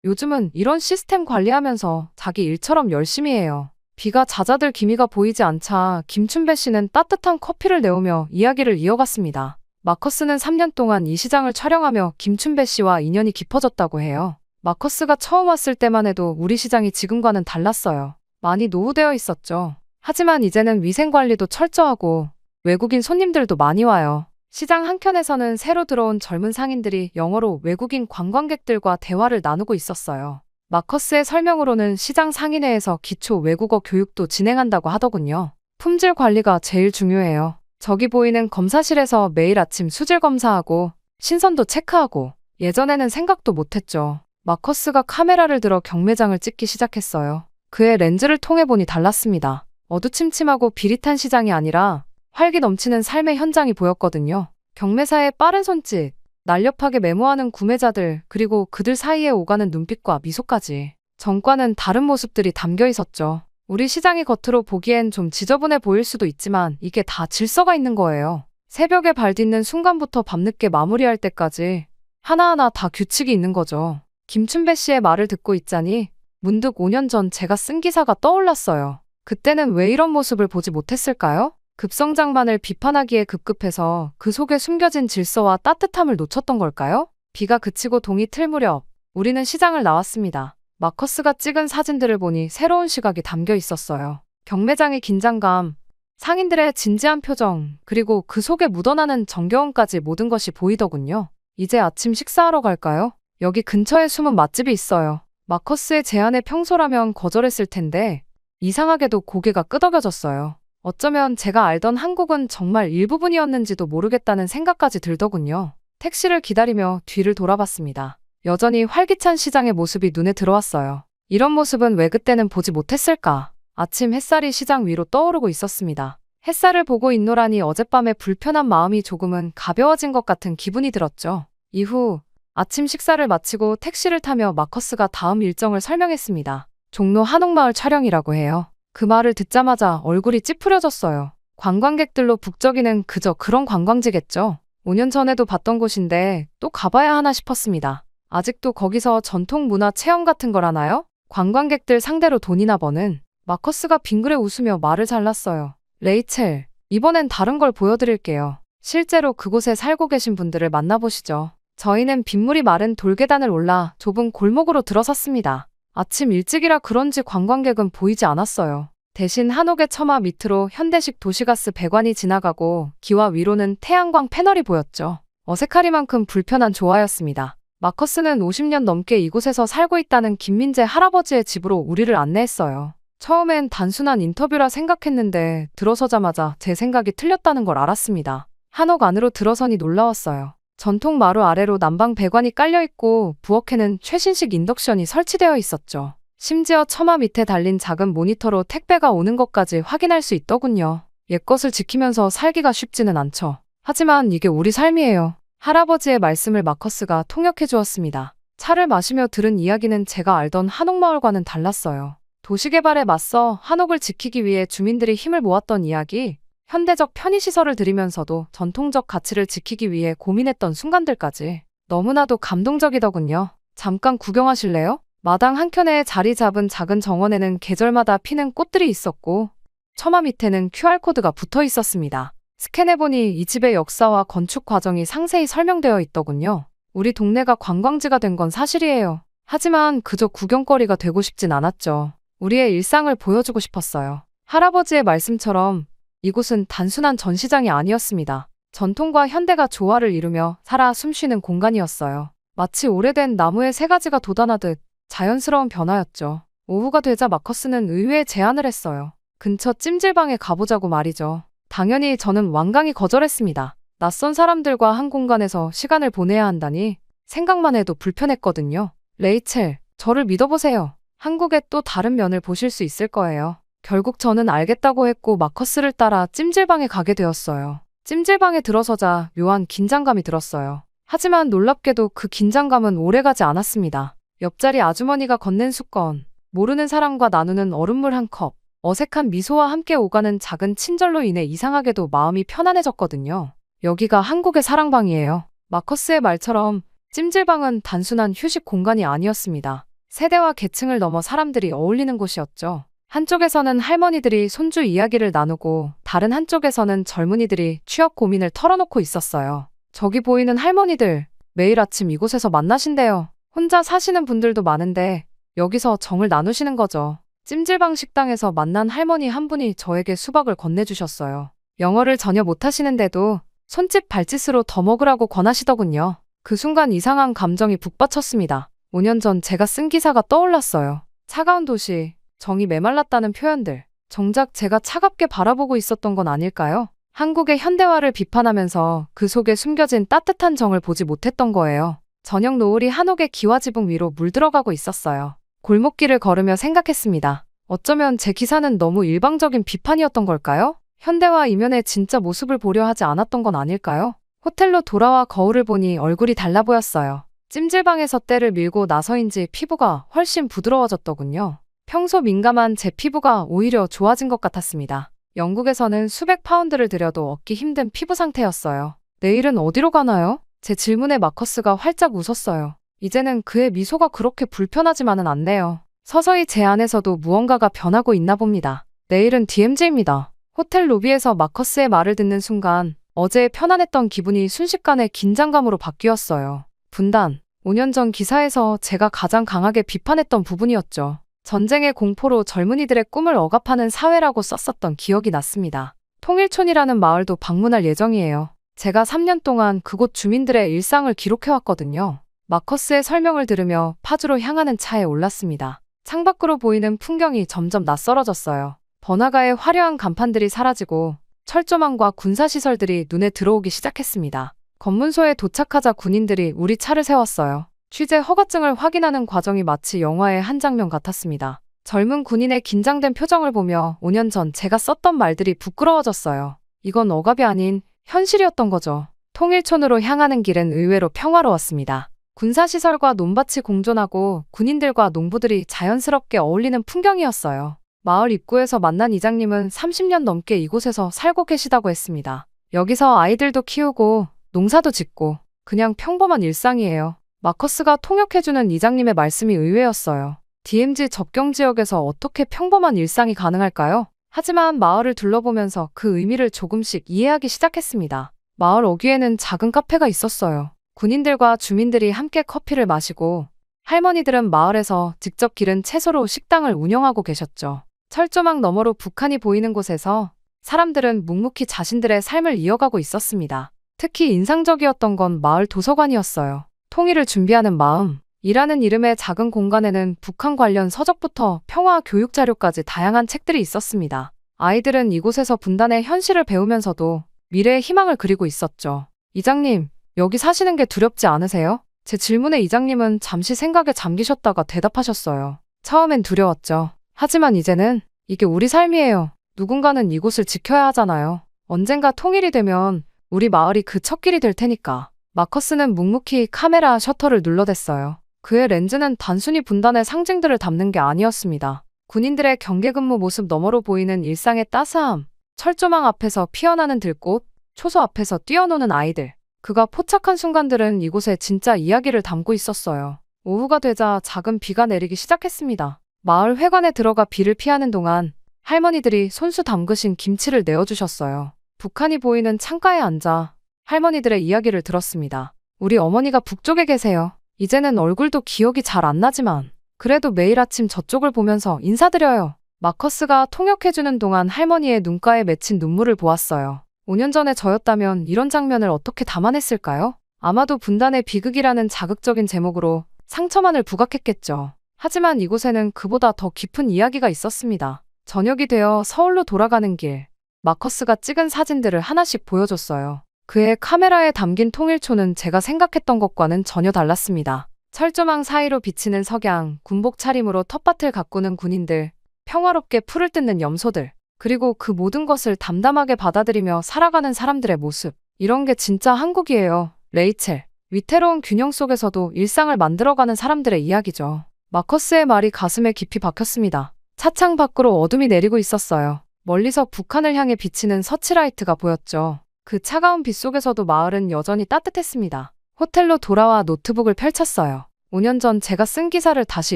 요즘은 이런 시스템 관리하면서 자기 일처럼 열심히 해요. 비가 잦아들 기미가 보이지 않자 김춘배 씨는 따뜻한 커피를 내오며 이야기를 이어갔습니다. 마커스는 3년 동안 이 시장을 촬영하며 김춘배 씨와 인연이 깊어졌다고 해요. 마커스가 처음 왔을 때만 해도 우리 시장이 지금과는 달랐어요. 많이 노후되어 있었죠. 하지만 이제는 위생관리도 철저하고 외국인 손님들도 많이 와요. 시장 한켠에서는 새로 들어온 젊은 상인들이 영어로 외국인 관광객들과 대화를 나누고 있었어요. 마커스의 설명으로는 시장 상인회에서 기초 외국어 교육도 진행한다고 하더군요. 품질 관리가 제일 중요해요. 저기 보이는 검사실에서 매일 아침 수질 검사하고 신선도 체크하고 예전에는 생각도 못했죠. 마커스가 카메라를 들어 경매장을 찍기 시작했어요. 그의 렌즈를 통해 보니 달랐습니다. 어두침침하고 비릿한 시장이 아니라 활기 넘치는 삶의 현장이 보였거든요. 경매사의 빠른 손짓, 날렵하게 메모하는 구매자들, 그리고 그들 사이에 오가는 눈빛과 미소까지. 전과는 다른 모습들이 담겨 있었죠. 우리 시장이 겉으로 보기엔 좀 지저분해 보일 수도 있지만 이게 다 질서가 있는 거예요. 새벽에 발 딛는 순간부터 밤늦게 마무리할 때까지 하나하나 다 규칙이 있는 거죠. 김춘배 씨의 말을 듣고 있자니 문득 5년 전 제가 쓴 기사가 떠올랐어요. 그때는 왜 이런 모습을 보지 못했을까요? 급성장만을 비판하기에 급급해서 그 속에 숨겨진 질서와 따뜻함을 놓쳤던 걸까요? 비가 그치고 동이 틀 무렵 우리는 시장을 나왔습니다. 마커스가 찍은 사진들을 보니 새로운 시각이 담겨 있었어요. 경매장의 긴장감, 상인들의 진지한 표정, 그리고 그 속에 묻어나는 정겨움까지 모든 것이 보이더군요. 이제 아침 식사하러 갈까요? 여기 근처에 숨은 맛집이 있어요. 마커스의 제안에 평소라면 거절했을 텐데 이상하게도 고개가 끄덕여졌어요. 어쩌면 제가 알던 한국은 정말 일부분이었는지도 모르겠다는 생각까지 들더군요. 택시를 기다리며 뒤를 돌아봤습니다. 여전히 활기찬 시장의 모습이 눈에 들어왔어요. 이런 모습은 왜 그때는 보지 못했을까? 아침 햇살이 시장 위로 떠오르고 있었습니다. 햇살을 보고 있노라니 어젯밤의 불편한 마음이 조금은 가벼워진 것 같은 기분이 들었죠. 이후 아침 식사를 마치고 택시를 타며 마커스가 다음 일정을 설명했습니다. 종로 한옥마을 촬영이라고 해요. 그 말을 듣자마자 얼굴이 찌푸려졌어요. 관광객들로 북적이는 그저 그런 관광지겠죠. 5년 전에도 봤던 곳인데 또 가봐야 하나 싶었습니다. 아직도 거기서 전통 문화 체험 같은 걸 하나요? 관광객들 상대로 돈이나 버는. 마커스가 빙그레 웃으며 말을 잘랐어요. 레이첼, 이번엔 다른 걸 보여드릴게요. 실제로 그곳에 살고 계신 분들을 만나보시죠. 저희는 빗물이 마른 돌계단을 올라 좁은 골목으로 들어섰습니다. 아침 일찍이라 그런지 관광객은 보이지 않았어요. 대신 한옥의 처마 밑으로 현대식 도시가스 배관이 지나가고 기와 위로는 태양광 패널이 보였죠. 어색하리만큼 불편한 조화였습니다. 마커스는 50년 넘게 이곳에서 살고 있다는 김민재 할아버지의 집으로 우리를 안내했어요. 처음엔 단순한 인터뷰라 생각했는데 들어서자마자 제 생각이 틀렸다는 걸 알았습니다. 한옥 안으로 들어서니 놀라웠어요. 전통 마루 아래로 난방 배관이 깔려있고 부엌에는 최신식 인덕션이 설치되어 있었죠. 심지어 처마 밑에 달린 작은 모니터로 택배가 오는 것까지 확인할 수 있더군요. 옛것을 지키면서 살기가 쉽지는 않죠. 하지만 이게 우리 삶이에요. 할아버지의 말씀을 마커스가 통역해 주었습니다. 차를 마시며 들은 이야기는 제가 알던 한옥마을과는 달랐어요. 도시개발에 맞서 한옥을 지키기 위해 주민들이 힘을 모았던 이야기, 현대적 편의시설을 들이면서도 전통적 가치를 지키기 위해 고민했던 순간들까지 너무나도 감동적이더군요. 잠깐 구경하실래요? 마당 한켠에 자리 잡은 작은 정원에는 계절마다 피는 꽃들이 있었고 처마 밑에는 QR코드가 붙어 있었습니다. 스캔해보니 이 집의 역사와 건축 과정이 상세히 설명되어 있더군요. 우리 동네가 관광지가 된 건 사실이에요. 하지만 그저 구경거리가 되고 싶진 않았죠. 우리의 일상을 보여주고 싶었어요. 할아버지의 말씀처럼 이곳은 단순한 전시장이 아니었습니다. 전통과 현대가 조화를 이루며 살아 숨쉬는 공간이었어요. 마치 오래된 나무에 새 가지가 돋아나듯 자연스러운 변화였죠. 오후가 되자 마커스는 의외의 제안을 했어요. 근처 찜질방에 가보자고 말이죠. 당연히 저는 완강히 거절했습니다. 낯선 사람들과 한 공간에서 시간을 보내야 한다니 생각만 해도 불편했거든요. 레이첼, 저를 믿어보세요. 한국의 또 다른 면을 보실 수 있을 거예요. 결국 저는 알겠다고 했고 마커스를 따라 찜질방에 가게 되었어요. 찜질방에 들어서자 묘한 긴장감이 들었어요. 하지만 놀랍게도 그 긴장감은 오래가지 않았습니다. 옆자리 아주머니가 건넨 수건, 모르는 사람과 나누는 얼음물 한 컵, 어색한 미소와 함께 오가는 작은 친절로 인해 이상하게도 마음이 편안해졌거든요. 여기가 한국의 사랑방이에요. 마커스의 말처럼 찜질방은 단순한 휴식 공간이 아니었습니다. 세대와 계층을 넘어 사람들이 어울리는 곳이었죠. 한쪽에서는 할머니들이 손주 이야기를 나누고 다른 한쪽에서는 젊은이들이 취업 고민을 털어놓고 있었어요. 저기 보이는 할머니들, 매일 아침 이곳에서 만나신대요. 혼자 사시는 분들도 많은데 여기서 정을 나누시는 거죠. 찜질방 식당에서 만난 할머니 한 분이 저에게 수박을 건네주셨어요. 영어를 전혀 못하시는데도 손짓 발짓으로 더 먹으라고 권하시더군요. 그 순간 이상한 감정이 북받쳤습니다. 5년 전 제가 쓴 기사가 떠올랐어요. 차가운 도시, 정이 메말랐다는 표현들. 정작 제가 차갑게 바라보고 있었던 건 아닐까요? 한국의 현대화를 비판하면서 그 속에 숨겨진 따뜻한 정을 보지 못했던 거예요. 저녁 노을이 한옥의 기와지붕 위로 물들어가고 있었어요. 골목길을 걸으며 생각했습니다. 어쩌면 제 기사는 너무 일방적인 비판이었던 걸까요? 현대화 이면의 진짜 모습을 보려 하지 않았던 건 아닐까요? 호텔로 돌아와 거울을 보니 얼굴이 달라 보였어요. 찜질방에서 때를 밀고 나서인지 피부가 훨씬 부드러워졌더군요. 평소 민감한 제 피부가 오히려 좋아진 것 같았습니다. 영국에서는 수백 파운드를 들여도 얻기 힘든 피부 상태였어요. 내일은 어디로 가나요? 제 질문에 마커스가 활짝 웃었어요. 이제는 그의 미소가 그렇게 불편하지만은 않네요. 서서히 제 안에서도 무언가가 변하고 있나 봅니다. 내일은 DMZ입니다. 호텔 로비에서 마커스의 말을 듣는 순간 어제의 편안했던 기분이 순식간에 긴장감으로 바뀌었어요. 분단, 5년 전 기사에서 제가 가장 강하게 비판했던 부분이었죠. 전쟁의 공포로 젊은이들의 꿈을 억압하는 사회라고 썼었던 기억이 났습니다. 통일촌이라는 마을도 방문할 예정이에요. 제가 3년 동안 그곳 주민들의 일상을 기록해왔거든요. 마커스의 설명을 들으며 파주로 향하는 차에 올랐습니다. 창밖으로 보이는 풍경이 점점 낯설어졌어요. 번화가의 화려한 간판들이 사라지고 철조망과 군사시설들이 눈에 들어오기 시작했습니다. 검문소에 도착하자 군인들이 우리 차를 세웠어요. 취재 허가증을 확인하는 과정이 마치 영화의 한 장면 같았습니다. 젊은 군인의 긴장된 표정을 보며 5년 전 제가 썼던 말들이 부끄러워졌어요. 이건 억압이 아닌 현실이었던 거죠. 통일촌으로 향하는 길은 의외로 평화로웠습니다. 군사시설과 논밭이 공존하고 군인들과 농부들이 자연스럽게 어울리는 풍경이었어요. 마을 입구에서 만난 이장님은 30년 넘게 이곳에서 살고 계시다고 했습니다. 여기서 아이들도 키우고 농사도 짓고 그냥 평범한 일상이에요. 마커스가 통역해주는 이장님의 말씀이 의외였어요. DMZ 접경 지역에서 어떻게 평범한 일상이 가능할까요? 하지만 마을을 둘러보면서 그 의미를 조금씩 이해하기 시작했습니다. 마을 어귀에는 작은 카페가 있었어요. 군인들과 주민들이 함께 커피를 마시고 할머니들은 마을에서 직접 기른 채소로 식당을 운영하고 계셨죠. 철조망 너머로 북한이 보이는 곳에서 사람들은 묵묵히 자신들의 삶을 이어가고 있었습니다. 특히 인상적이었던 건 마을 도서관이었어요. 통일을 준비하는 마음, 이라는 이름의 작은 공간에는 북한 관련 서적부터 평화 교육 자료까지 다양한 책들이 있었습니다. 아이들은 이곳에서 분단의 현실을 배우면서도 미래의 희망을 그리고 있었죠. 이장님, 여기 사시는 게 두렵지 않으세요? 제 질문에 이장님은 잠시 생각에 잠기셨다가 대답하셨어요. 처음엔 두려웠죠. 하지만 이제는 이게 우리 삶이에요. 누군가는 이곳을 지켜야 하잖아요. 언젠가 통일이 되면 우리 마을이 그 첫 길이 될 테니까. 마커스는 묵묵히 카메라 셔터를 눌러댔어요. 그의 렌즈는 단순히 분단의 상징들을 담는 게 아니었습니다. 군인들의 경계근무 모습 너머로 보이는 일상의 따스함, 철조망 앞에서 피어나는 들꽃, 초소 앞에서 뛰어노는 아이들. 그가 포착한 순간들은 이곳에 진짜 이야기를 담고 있었어요. 오후가 되자 작은 비가 내리기 시작했습니다. 마을 회관에 들어가 비를 피하는 동안 할머니들이 손수 담그신 김치를 내어주셨어요. 북한이 보이는 창가에 앉아 할머니들의 이야기를 들었습니다. 우리 어머니가 북쪽에 계세요. 이제는 얼굴도 기억이 잘 안 나지만 그래도 매일 아침 저쪽을 보면서 인사드려요. 마커스가 통역해주는 동안 할머니의 눈가에 맺힌 눈물을 보았어요. 5년 전에 저였다면 이런 장면을 어떻게 담아냈을까요? 아마도 분단의 비극이라는 자극적인 제목으로 상처만을 부각했겠죠. 하지만 이곳에는 그보다 더 깊은 이야기가 있었습니다. 저녁이 되어 서울로 돌아가는 길, 마커스가 찍은 사진들을 하나씩 보여줬어요. 그의 카메라에 담긴 통일초는 제가 생각했던 것과는 전혀 달랐습니다. 철조망 사이로 비치는 석양, 군복 차림으로 텃밭을 가꾸는 군인들, 평화롭게 풀을 뜯는 염소들, 그리고 그 모든 것을 담담하게 받아들이며 살아가는 사람들의 모습. 이런 게 진짜 한국이에요. 레이첼. 위태로운 균형 속에서도 일상을 만들어가는 사람들의 이야기죠. 마커스의 말이 가슴에 깊이 박혔습니다. 차창 밖으로 어둠이 내리고 있었어요. 멀리서 북한을 향해 비치는 서치라이트가 보였죠. 그 차가운 빛 속에서도 마을은 여전히 따뜻했습니다. 호텔로 돌아와 노트북을 펼쳤어요. 5년 전 제가 쓴 기사를 다시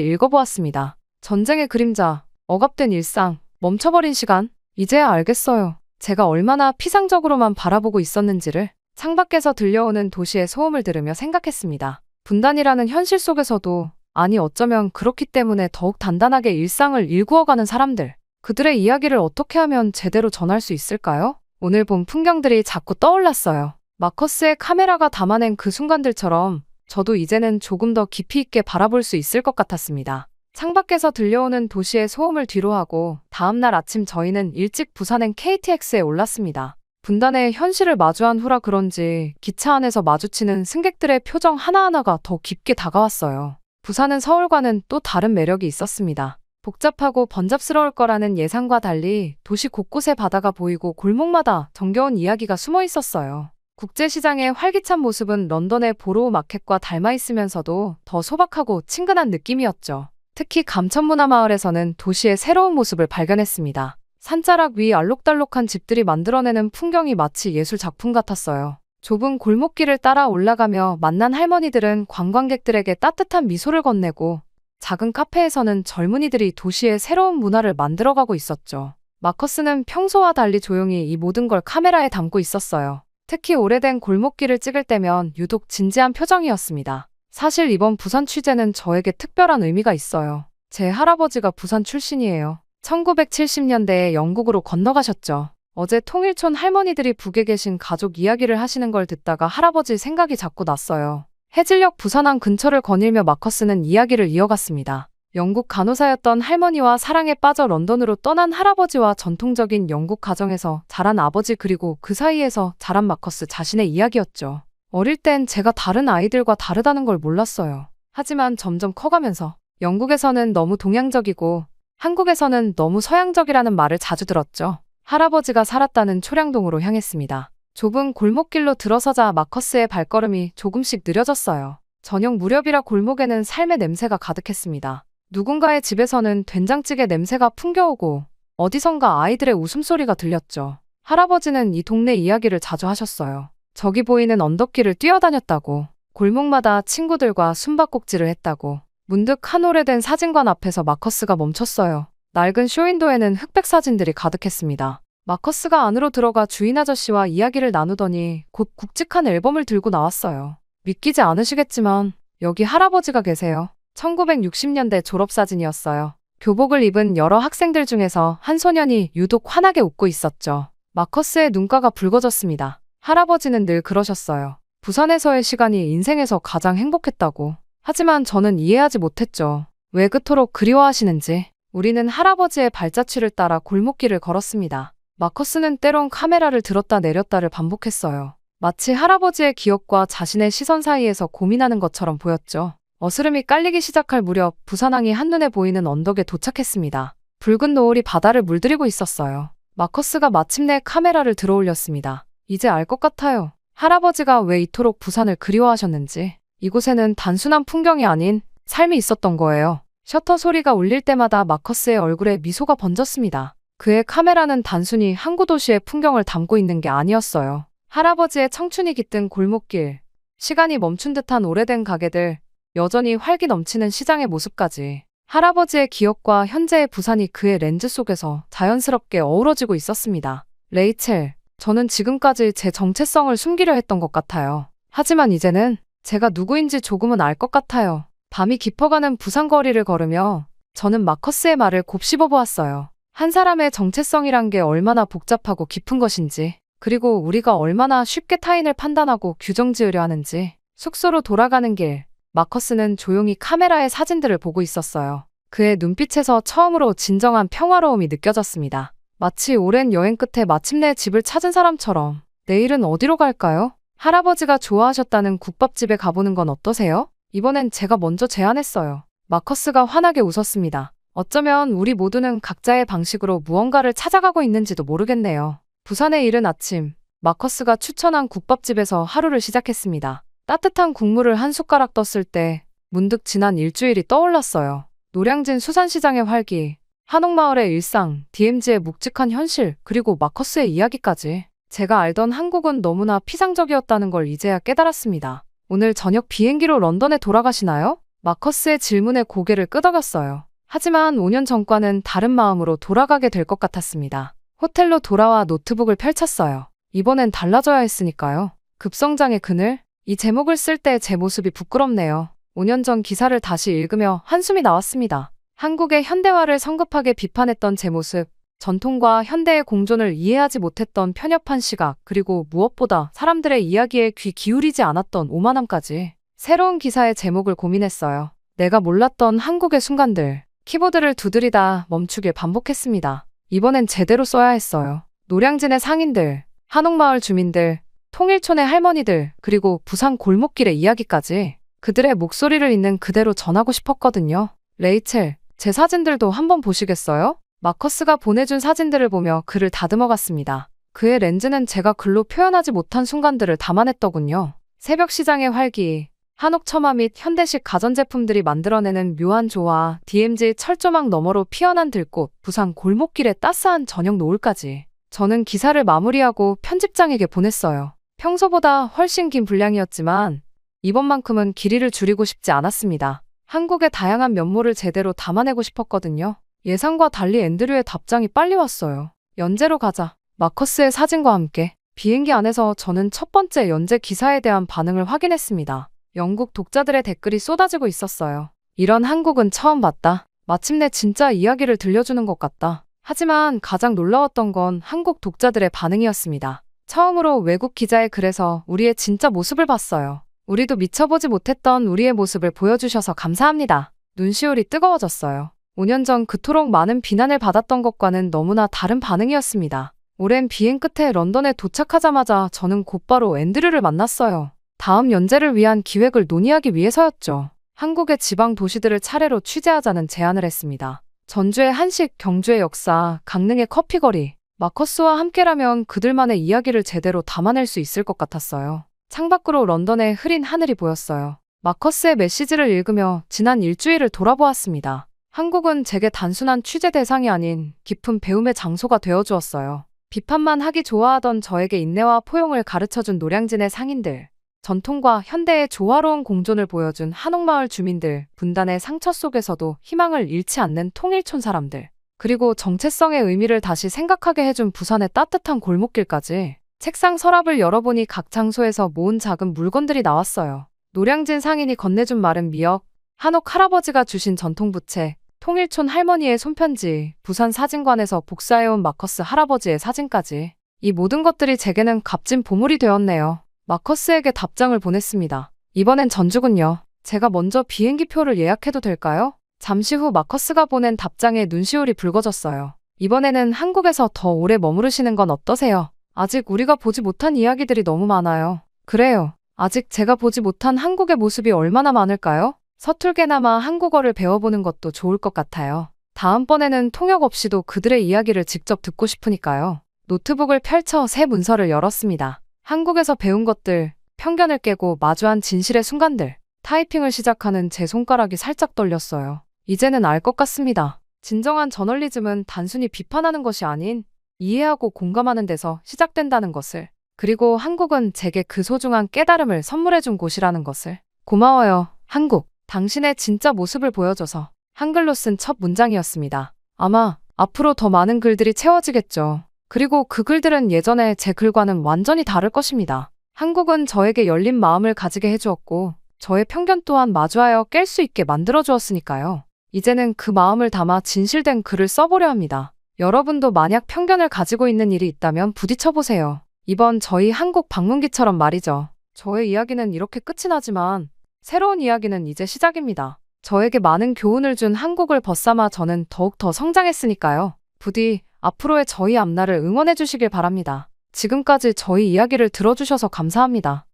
읽어보았습니다. 전쟁의 그림자, 억압된 일상, 멈춰버린 시간. 이제야 알겠어요. 제가 얼마나 피상적으로만 바라보고 있었는지를. 창밖에서 들려오는 도시의 소음을 들으며 생각했습니다. 분단이라는 현실 속에서도, 아니 어쩌면 그렇기 때문에 더욱 단단하게 일상을 일구어가는 사람들. 그들의 이야기를 어떻게 하면 제대로 전할 수 있을까요? 오늘 본 풍경들이 자꾸 떠올랐어요. 마커스의 카메라가 담아낸 그 순간들처럼 저도 이제는 조금 더 깊이 있게 바라볼 수 있을 것 같았습니다. 창밖에서 들려오는 도시의 소음을 뒤로하고 다음날 아침 저희는 일찍 부산행 KTX에 올랐습니다. 분단의 현실을 마주한 후라 그런지 기차 안에서 마주치는 승객들의 표정 하나하나가 더 깊게 다가왔어요. 부산은 서울과는 또 다른 매력이 있었습니다. 복잡하고 번잡스러울 거라는 예상과 달리 도시 곳곳에 바다가 보이고 골목마다 정겨운 이야기가 숨어 있었어요. 국제시장의 활기찬 모습은 런던의 보로우 마켓과 닮아 있으면서도 더 소박하고 친근한 느낌이었죠. 특히 감천문화마을에서는 도시의 새로운 모습을 발견했습니다. 산자락 위 알록달록한 집들이 만들어내는 풍경이 마치 예술 작품 같았어요. 좁은 골목길을 따라 올라가며 만난 할머니들은 관광객들에게 따뜻한 미소를 건네고 작은 카페에서는 젊은이들이 도시의 새로운 문화를 만들어가고 있었죠. 마커스는 평소와 달리 조용히 이 모든 걸 카메라에 담고 있었어요. 특히 오래된 골목길을 찍을 때면 유독 진지한 표정이었습니다. 사실 이번 부산 취재는 저에게 특별한 의미가 있어요. 제 할아버지가 부산 출신이에요. 1970년대에 영국으로 건너가셨죠. 어제 통일촌 할머니들이 북에 계신 가족 이야기를 하시는 걸 듣다가 할아버지 생각이 자꾸 났어요. 해질녘 부산항 근처를 거닐며 마커스는 이야기를 이어갔습니다. 영국 간호사였던 할머니와 사랑에 빠져 런던으로 떠난 할아버지와 전통적인 영국 가정에서 자란 아버지 그리고 그 사이에서 자란 마커스 자신의 이야기였죠. 어릴 땐 제가 다른 아이들과 다르다는 걸 몰랐어요. 하지만 점점 커가면서 영국에서는 너무 동양적이고 한국에서는 너무 서양적이라는 말을 자주 들었죠. 할아버지가 살았다는 초량동으로 향했습니다. 좁은 골목길로 들어서자 마커스의 발걸음이 조금씩 느려졌어요. 저녁 무렵이라 골목에는 삶의 냄새가 가득했습니다. 누군가의 집에서는 된장찌개 냄새가 풍겨오고 어디선가 아이들의 웃음소리가 들렸죠. 할아버지는 이 동네 이야기를 자주 하셨어요. 저기 보이는 언덕길을 뛰어다녔다고, 골목마다 친구들과 숨바꼭질을 했다고. 문득 한 오래된 사진관 앞에서 마커스가 멈췄어요. 낡은 쇼윈도에는 흑백 사진들이 가득했습니다. 마커스가 안으로 들어가 주인 아저씨와 이야기를 나누더니 곧 굵직한 앨범을 들고 나왔어요. 믿기지 않으시겠지만 여기 할아버지가 계세요. 1960년대 졸업사진이었어요. 교복을 입은 여러 학생들 중에서 한 소년이 유독 환하게 웃고 있었죠. 마커스의 눈가가 붉어졌습니다. 할아버지는 늘 그러셨어요. 부산에서의 시간이 인생에서 가장 행복했다고. 하지만 저는 이해하지 못했죠. 왜 그토록 그리워하시는지. 우리는 할아버지의 발자취를 따라 골목길을 걸었습니다. 마커스는 때론 카메라를 들었다 내렸다를 반복했어요. 마치 할아버지의 기억과 자신의 시선 사이에서 고민하는 것처럼 보였죠. 어스름이 깔리기 시작할 무렵 부산항이 한눈에 보이는 언덕에 도착했습니다. 붉은 노을이 바다를 물들이고 있었어요. 마커스가 마침내 카메라를 들어올렸습니다. 이제 알 것 같아요. 할아버지가 왜 이토록 부산을 그리워하셨는지. 이곳에는 단순한 풍경이 아닌 삶이 있었던 거예요. 셔터 소리가 울릴 때마다 마커스의 얼굴에 미소가 번졌습니다. 그의 카메라는 단순히 항구 도시의 풍경을 담고 있는 게 아니었어요. 할아버지의 청춘이 깃든 골목길, 시간이 멈춘 듯한 오래된 가게들, 여전히 활기 넘치는 시장의 모습까지. 할아버지의 기억과 현재의 부산이 그의 렌즈 속에서 자연스럽게 어우러지고 있었습니다. 레이첼, 저는 지금까지 제 정체성을 숨기려 했던 것 같아요. 하지만 이제는 제가 누구인지 조금은 알 것 같아요. 밤이 깊어가는 부산 거리를 걸으며 저는 마커스의 말을 곱씹어 보았어요. 한 사람의 정체성이란 게 얼마나 복잡하고 깊은 것인지, 그리고 우리가 얼마나 쉽게 타인을 판단하고 규정 지으려 하는지. 숙소로 돌아가는 길, 마커스는 조용히 카메라의 사진들을 보고 있었어요. 그의 눈빛에서 처음으로 진정한 평화로움이 느껴졌습니다. 마치 오랜 여행 끝에 마침내 집을 찾은 사람처럼. 내일은 어디로 갈까요? 할아버지가 좋아하셨다는 국밥집에 가보는 건 어떠세요? 이번엔 제가 먼저 제안했어요. 마커스가 환하게 웃었습니다. 어쩌면 우리 모두는 각자의 방식으로 무언가를 찾아가고 있는지도 모르겠네요. 부산의 이른 아침, 마커스가 추천한 국밥집에서 하루를 시작했습니다. 따뜻한 국물을 한 숟가락 떴을 때 문득 지난 일주일이 떠올랐어요. 노량진 수산시장의 활기, 한옥마을의 일상, DMZ의 묵직한 현실, 그리고 마커스의 이야기까지. 제가 알던 한국은 너무나 피상적이었다는 걸 이제야 깨달았습니다. 오늘 저녁 비행기로 런던에 돌아가시나요? 마커스의 질문에 고개를 끄덕였어요. 하지만 5년 전과는 다른 마음으로 돌아가게 될 것 같았습니다. 호텔로 돌아와 노트북을 펼쳤어요. 이번엔 달라져야 했으니까요. 급성장의 그늘? 이 제목을 쓸 때 제 모습이 부끄럽네요. 5년 전 기사를 다시 읽으며 한숨이 나왔습니다. 한국의 현대화를 성급하게 비판했던 제 모습, 전통과 현대의 공존을 이해하지 못했던 편협한 시각, 그리고 무엇보다 사람들의 이야기에 귀 기울이지 않았던 오만함까지. 새로운 기사의 제목을 고민했어요. 내가 몰랐던 한국의 순간들. 키보드를 두드리다 멈추길 반복했습니다. 이번엔 제대로 써야 했어요. 노량진의 상인들, 한옥마을 주민들, 통일촌의 할머니들, 그리고 부산 골목길의 이야기까지. 그들의 목소리를 있는 그대로 전하고 싶었거든요. 레이첼, 제 사진들도 한번 보시겠어요? 마커스가 보내준 사진들을 보며 글을 다듬어갔습니다. 그의 렌즈는 제가 글로 표현하지 못한 순간들을 담아냈더군요. 새벽 시장의 활기, 한옥 처마 및 현대식 가전제품들이 만들어내는 묘한 조화, DMZ 철조망 너머로 피어난 들꽃, 부산 골목길의 따스한 저녁 노을까지. 저는 기사를 마무리하고 편집장에게 보냈어요. 평소보다 훨씬 긴 분량이었지만 이번만큼은 길이를 줄이고 싶지 않았습니다. 한국의 다양한 면모를 제대로 담아내고 싶었거든요. 예상과 달리 앤드류의 답장이 빨리 왔어요. 연재로 가자. 마커스의 사진과 함께. 비행기 안에서 저는 첫 번째 연재 기사에 대한 반응을 확인했습니다. 영국 독자들의 댓글이 쏟아지고 있었어요. 이런 한국은 처음 봤다. 마침내 진짜 이야기를 들려주는 것 같다. 하지만 가장 놀라웠던 건 한국 독자들의 반응이었습니다. 처음으로 외국 기자의 글에서 우리의 진짜 모습을 봤어요. 우리도 미쳐보지 못했던 우리의 모습을 보여주셔서 감사합니다. 눈시울이 뜨거워졌어요. 5년 전 그토록 많은 비난을 받았던 것과는 너무나 다른 반응이었습니다. 오랜 비행 끝에 런던에 도착하자마자 저는 곧바로 앤드류를 만났어요. 다음 연재를 위한 기획을 논의하기 위해서였죠. 한국의 지방 도시들을 차례로 취재하자는 제안을 했습니다. 전주의 한식, 경주의 역사, 강릉의 커피거리. 마커스와 함께라면 그들만의 이야기를 제대로 담아낼 수 있을 것 같았어요. 창밖으로 런던의 흐린 하늘이 보였어요. 마커스의 메시지를 읽으며 지난 일주일을 돌아보았습니다. 한국은 제게 단순한 취재 대상이 아닌 깊은 배움의 장소가 되어주었어요. 비판만 하기 좋아하던 저에게 인내와 포용을 가르쳐준 노량진의 상인들, 전통과 현대의 조화로운 공존을 보여준 한옥마을 주민들, 분단의 상처 속에서도 희망을 잃지 않는 통일촌 사람들, 그리고 정체성의 의미를 다시 생각하게 해준 부산의 따뜻한 골목길까지. 책상 서랍을 열어보니 각 장소에서 모은 작은 물건들이 나왔어요. 노량진 상인이 건네준 마른 미역, 한옥 할아버지가 주신 전통부채, 통일촌 할머니의 손편지, 부산 사진관에서 복사해온 마커스 할아버지의 사진까지. 이 모든 것들이 제게는 값진 보물이 되었네요. 마커스에게 답장을 보냈습니다. 이번엔 전주군요. 제가 먼저 비행기표를 예약해도 될까요? 잠시 후 마커스가 보낸 답장에 눈시울이 붉어졌어요. 이번에는 한국에서 더 오래 머무르시는 건 어떠세요? 아직 우리가 보지 못한 이야기들이 너무 많아요. 그래요. 아직 제가 보지 못한 한국의 모습이 얼마나 많을까요? 서툴게나마 한국어를 배워보는 것도 좋을 것 같아요. 다음번에는 통역 없이도 그들의 이야기를 직접 듣고 싶으니까요. 노트북을 펼쳐 새 문서를 열었습니다. 한국에서 배운 것들, 편견을 깨고 마주한 진실의 순간들. 타이핑을 시작하는 제 손가락이 살짝 떨렸어요. 이제는 알 것 같습니다. 진정한 저널리즘은 단순히 비판하는 것이 아닌 이해하고 공감하는 데서 시작된다는 것을. 그리고 한국은 제게 그 소중한 깨달음을 선물해준 곳이라는 것을. 고마워요, 한국. 당신의 진짜 모습을 보여줘서. 한글로 쓴 첫 문장이었습니다. 아마 앞으로 더 많은 글들이 채워지겠죠. 그리고 그 글들은 예전에 제 글과는 완전히 다를 것입니다. 한국은 저에게 열린 마음을 가지게 해주었고 저의 편견 또한 마주하여 깰 수 있게 만들어주었으니까요. 이제는 그 마음을 담아 진실된 글을 써보려 합니다. 여러분도 만약 편견을 가지고 있는 일이 있다면 부딪혀보세요. 이번 저희 한국 방문기처럼 말이죠. 저의 이야기는 이렇게 끝이 나지만 새로운 이야기는 이제 시작입니다. 저에게 많은 교훈을 준 한국을 벗삼아 저는 더욱 더 성장했으니까요. 부디 앞으로의 저희 앞날을 응원해 주시길 바랍니다. 지금까지 저희 이야기를 들어주셔서 감사합니다.